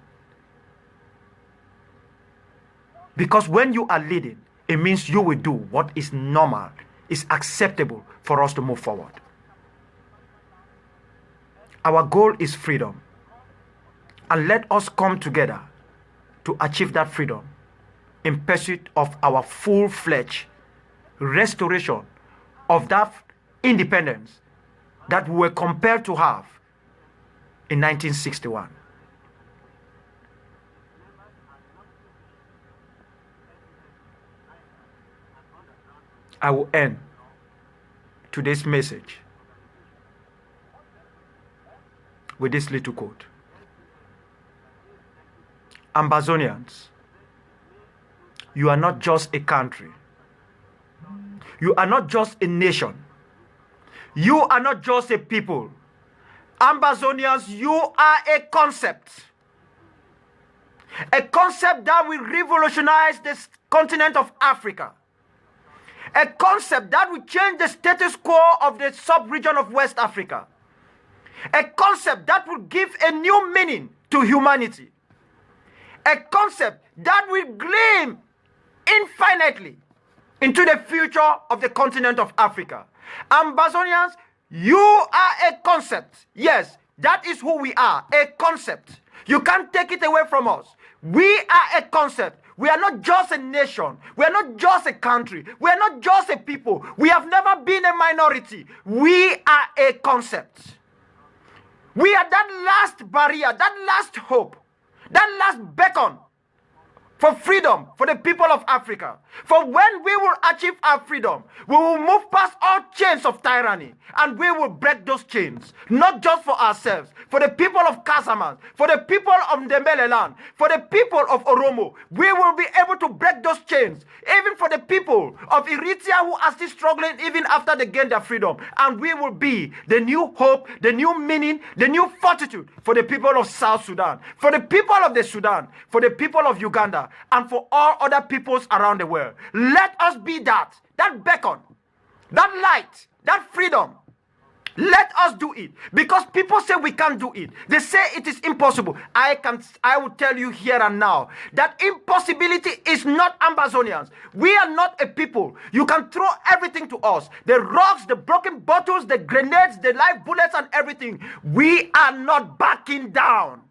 Because when you are leading, it means you will do what is normal, is acceptable for us to move forward. Our goal is freedom. And let us come together to achieve that freedom in pursuit of our full-fledged restoration of that independence that we were compelled to have in 1961. I will end today's message with this little quote. Ambazonians, you are not just a country. You are not just a nation. You are not just a people. Ambazonians, you are a concept. A concept that will revolutionize this continent of Africa. A concept that will change the status quo of the sub-region of West Africa. A concept that will give a new meaning to humanity. A concept that will gleam infinitely into the future of the continent of Africa. Ambazonians, you are a concept. Yes, that is who we are, a concept. You can't take it away from us. We are a concept. We are not just a nation. We are not just a country. We are not just a people. We have never been a minority. We are a concept. We are that last barrier, that last hope, that last beacon for freedom for the people of Africa. For when we will achieve our freedom, we will move past all chains of tyranny and we will break those chains, not just for ourselves, for the people of Casamance, for the people of Ndembeleland, for the people of Oromo. We will be able to break those chains, even for the people of Eritrea who are still struggling even after they gain their freedom. And we will be the new hope, the new meaning, the new fortitude for the people of South Sudan, for the people of the Sudan, for the people of Uganda, and for all other peoples around the world. Let us be that beacon, that light, that freedom. Let us do it, because people say we can't do it. They say it is impossible. I will tell you here and now that impossibility is not Ambazonians. We are not a people. You can throw everything to us. The rocks, the broken bottles, the grenades, the live bullets and everything. We are not backing down.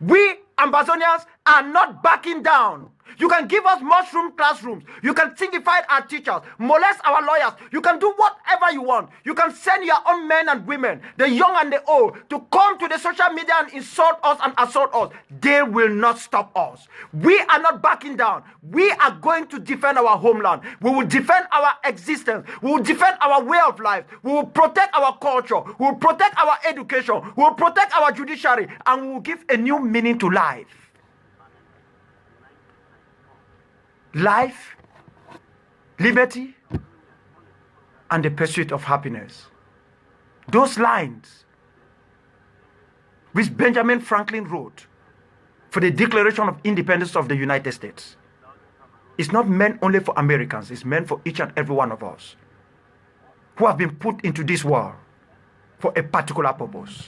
We Ambazonians are not backing down. You can give us mushroom classrooms. You can singify our teachers, molest our lawyers. You can do whatever you want. You can send your own men and women, the young and the old, to come to the social media and insult us and assault us. They will not stop us. We are not backing down. We are going to defend our homeland. We will defend our existence. We will defend our way of life. We will protect our culture. We will protect our education. We will protect our judiciary. And we will give a new meaning to life. Life, liberty, and the pursuit of happiness. Those lines which Benjamin Franklin wrote for the Declaration of Independence of the United States. It's not meant only for Americans, it's meant for each and every one of us who have been put into this world for a particular purpose.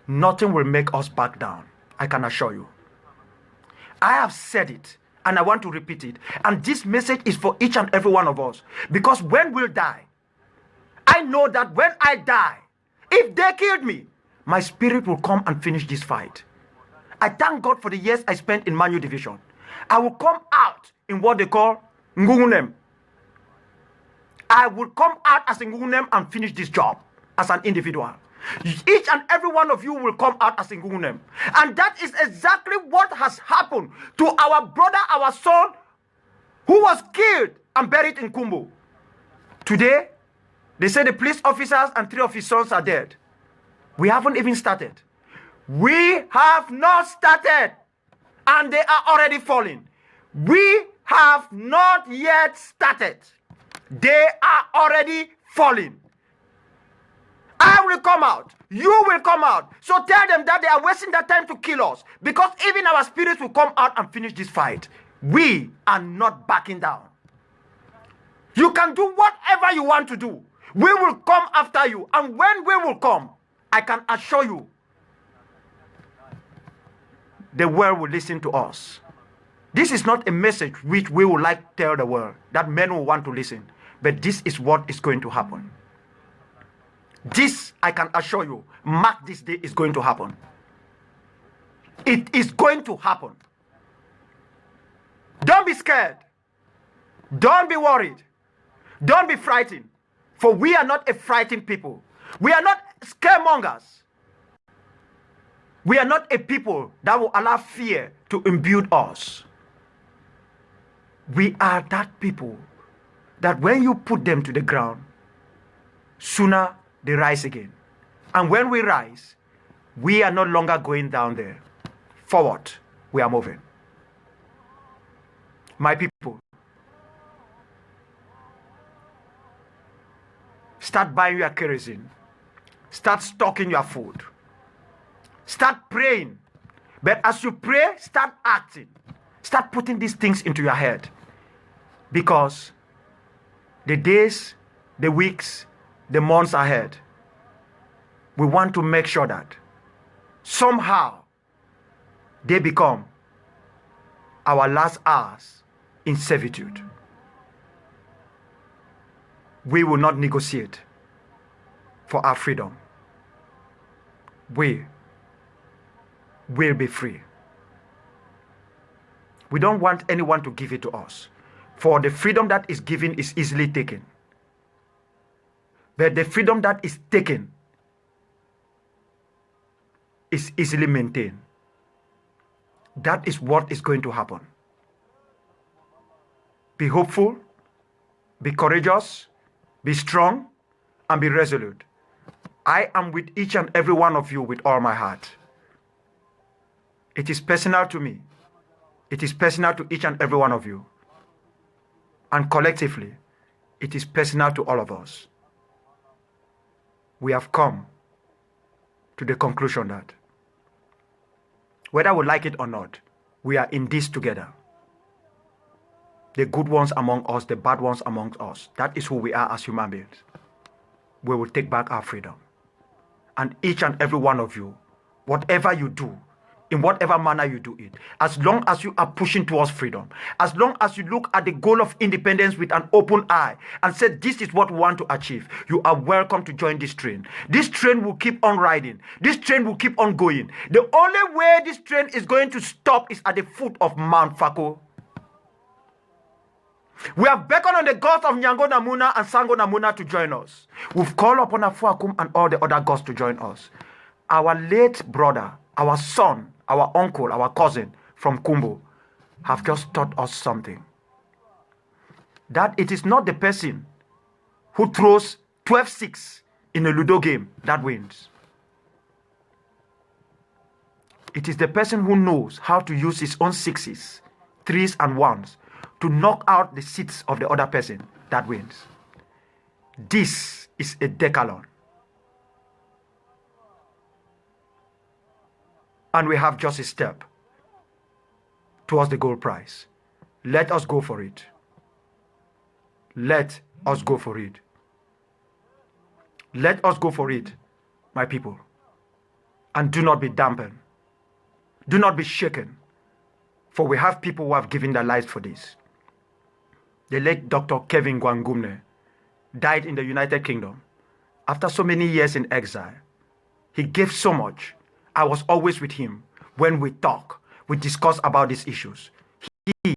Nothing will make us back down, I can assure you. I have said it, and I want to repeat it. And this message is for each and every one of us. Because when we'll die, I know that when I die, if they killed me, my spirit will come and finish this fight. I thank God for the years I spent in Manu Division. I will come out in what they call Ngugunem. I will come out as a Ngugunem and finish this job as an individual. Each and every one of you will come out as a Ngugunem. And that is exactly what has happened to our brother, our son, who was killed and buried in Kumbu. Today, they say the police officers and 3 of his sons are dead. We haven't even started. We have not started. And they are already falling. We have not yet started. They are already falling. I will come out. You will come out. So tell them that they are wasting their time to kill us. Because even our spirits will come out and finish this fight. We are not backing down. You can do whatever you want to do. We will come after you. And when we will come, I can assure you, the world will listen to us. This is not a message which we would like to tell the world, that men will want to listen. But this is what is going to happen. This, I can assure you, mark this day, is going to happen. It is going to happen. Don't be scared. Don't be worried. Don't be frightened. For we are not a frightened people. We are not scaremongers. We are not a people that will allow fear to imbue us. We are that people that when you put them to the ground, sooner they rise again. And when we rise, we are no longer going down there. Forward, we are moving. My people, start buying your kerosene. Start stocking your food. Start praying. But as you pray, start acting. Start putting these things into your head. Because the days, the weeks, the months ahead, we want to make sure that somehow they become our last hours in servitude. We will not negotiate for our freedom. We will be free. We don't want anyone to give it to us. For the freedom that is given is easily taken. But the freedom that is taken is easily maintained. That is what is going to happen. Be hopeful, be courageous, be strong, and be resolute. I am with each and every one of you with all my heart. It is personal to me. It is personal to each and every one of you. And collectively, it is personal to all of us. We have come to the conclusion that whether we like it or not, we are in this together. The good ones among us, the bad ones among us. That is who we are as human beings. We will take back our freedom. And each and every one of you, whatever you do, in whatever manner you do it, as long as you are pushing towards freedom, as long as you look at the goal of independence with an open eye and say this is what we want to achieve, you are welcome to join this train. This train will keep on riding. This train will keep on going. The only way this train is going to stop is at the foot of Mount Fako. We have beckoned on the gods of Nyango Namuna and Sango Namuna to join us. We've called upon Afuakum and all the other gods to join us. Our late brother, our son, our uncle, our cousin from Kumbo have just taught us something. That it is not the person who throws 12-6 in a Ludo game that wins. It is the person who knows how to use his own 6s, 3s and 1s to knock out the 6 of the other person that wins. This is a decathlon. And we have just a step towards the gold prize. Let us go for it. Let us go for it. Let us go for it, my people. And do not be dampened. Do not be shaken. For we have people who have given their lives for this. The late Dr. Kevin Gwangumne died in the United Kingdom. After so many years in exile, he gave so much. I was always with him. When we talk, we discuss about these issues. He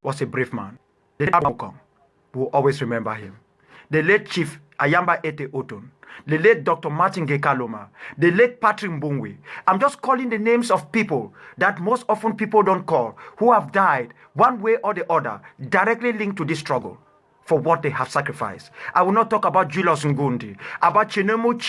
was a brave man. The late Malcolm will always remember him. The late Chief Ayamba Ete Oton, the late Dr. Martin Gekaloma, the late Patrick Mbungwe. I'm just calling the names of people that most often people don't call, who have died one way or the other, directly linked to this struggle for what they have sacrificed. I will not talk about Julius Ngundi, about Chenemu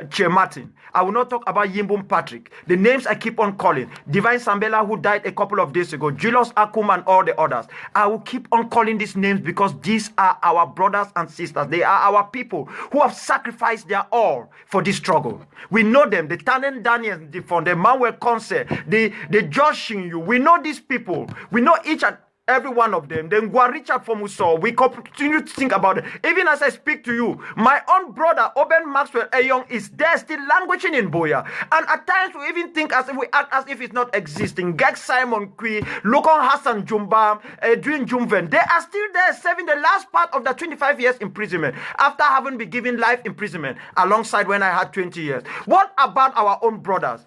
Che Martin. I will not talk about Yimbum Patrick. The names I keep on calling. Divine Sambela, who died a couple of days ago. Julius Akum and all the others. I will keep on calling these names because these are our brothers and sisters. They are our people who have sacrificed their all for this struggle. We know them. The Tannen Daniels, the Manuel Conce, the Josh Shinyu. We know these people. We know each and every one of them. Then Gwa Richard Fomuso, we continue to think about it. Even as I speak to you, my own brother, Oben Maxwell Eyong, is there still languishing in Boya. And at times we even think as if we act as if it's not existing. Gek Simon Kui, Lokon Hassan Jumba, Edwin Jumven, they are still there serving the last part of the 25 years imprisonment after having been given life imprisonment alongside when I had 20 years. What about our own brothers?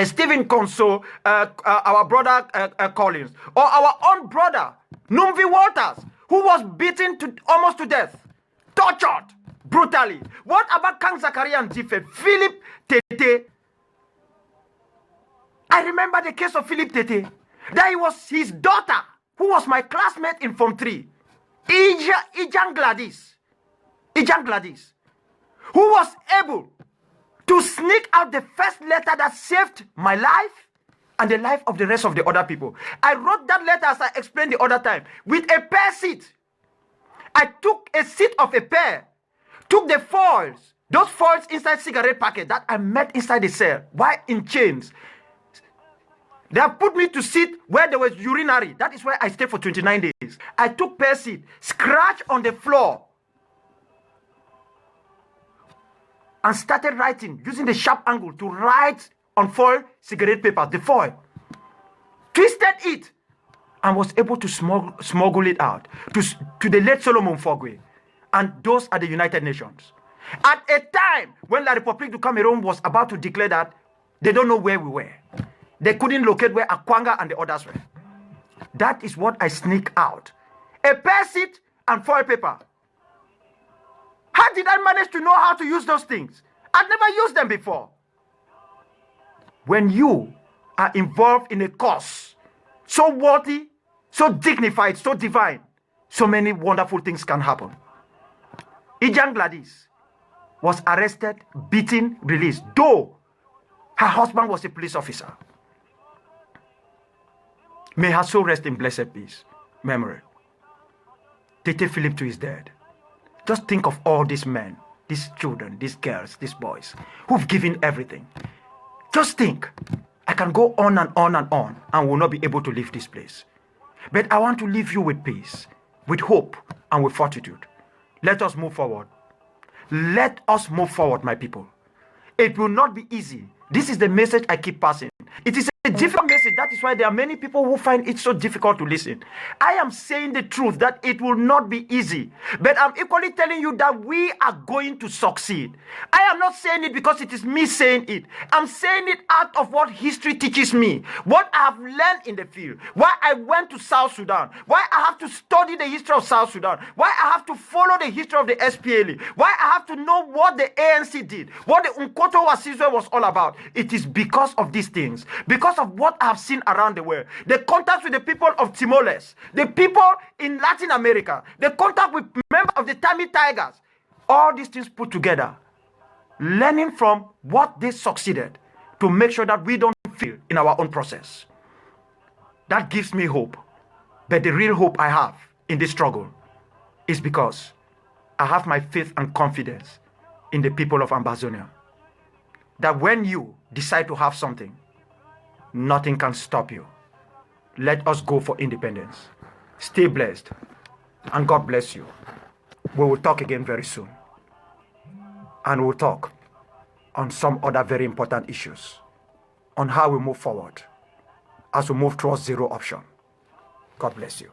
Stephen Conso, our brother Collins, or our own brother Numvi Walters, who was beaten almost to death, tortured brutally. What about Kang Zakaria and Zife, Philip Tete? I remember the case of Philip Tete. That it was his daughter, who was my classmate in Form 3, Ijang Gladys, who was able to sneak out the first letter that saved my life and the life of the rest of the other people. I wrote that letter, as I explained the other time, with a pear seed. I took a seed of a pear, took the foils, those foils inside cigarette packet that I met inside the cell, while in chains. They have put me to sit where there was urinary. That is where I stayed for 29 days. I took pear seed, scratched on the floor, and started writing, using the sharp angle to write on foil cigarette paper, the foil. Twisted it, and was able to smuggle it out to the late Solomon Fogwe. And those are the United Nations. At a time when La République du Cameroon was about to declare that they don't know where we were. They couldn't locate where Akwanga and the others were. That is what I sneak out. A pear seed and foil paper. How did I manage to know how to use those things? I'd never used them before. When you are involved in a cause so worthy, so dignified, so divine, so many wonderful things can happen. Ijang Gladys was arrested, beaten, released, though her husband was a police officer. May her soul rest in blessed peace. Memory. Tete Philip too is dead. Just think of all these men, these children, these girls, these boys, who've given everything. Just think. I can go on and on and on and will not be able to leave this place. But I want to leave you with peace, with hope, and with fortitude. Let us move forward. Let us move forward, my people. It will not be easy. This is the message I keep passing. It is a difficult message. That is why there are many people who find it so difficult to listen. I am saying the truth that it will not be easy. But I'm equally telling you that we are going to succeed. I am not saying it because it is me saying it. I'm saying it out of what history teaches me. What I have learned in the field. Why I went to South Sudan. Why I have to study the history of South Sudan. Why I have to follow the history of the SPLA. Why I have to know what the ANC did. What the Nkoto Wasizwe was all about. It is because of these things. Because of what I have seen around the world. The contact with the people of Timor-Leste. The people in Latin America. The contact with members of the Tamil Tigers. All these things put together. Learning from what they succeeded to make sure that we don't fail in our own process. That gives me hope. But the real hope I have in this struggle is because I have my faith and confidence in the people of Ambazonia. That when you decide to have something, nothing can stop you. Let us go for independence. Stay blessed, and God bless you. We will talk again very soon. And we'll talk on some other very important issues, on how we move forward as we move towards zero option. God bless you.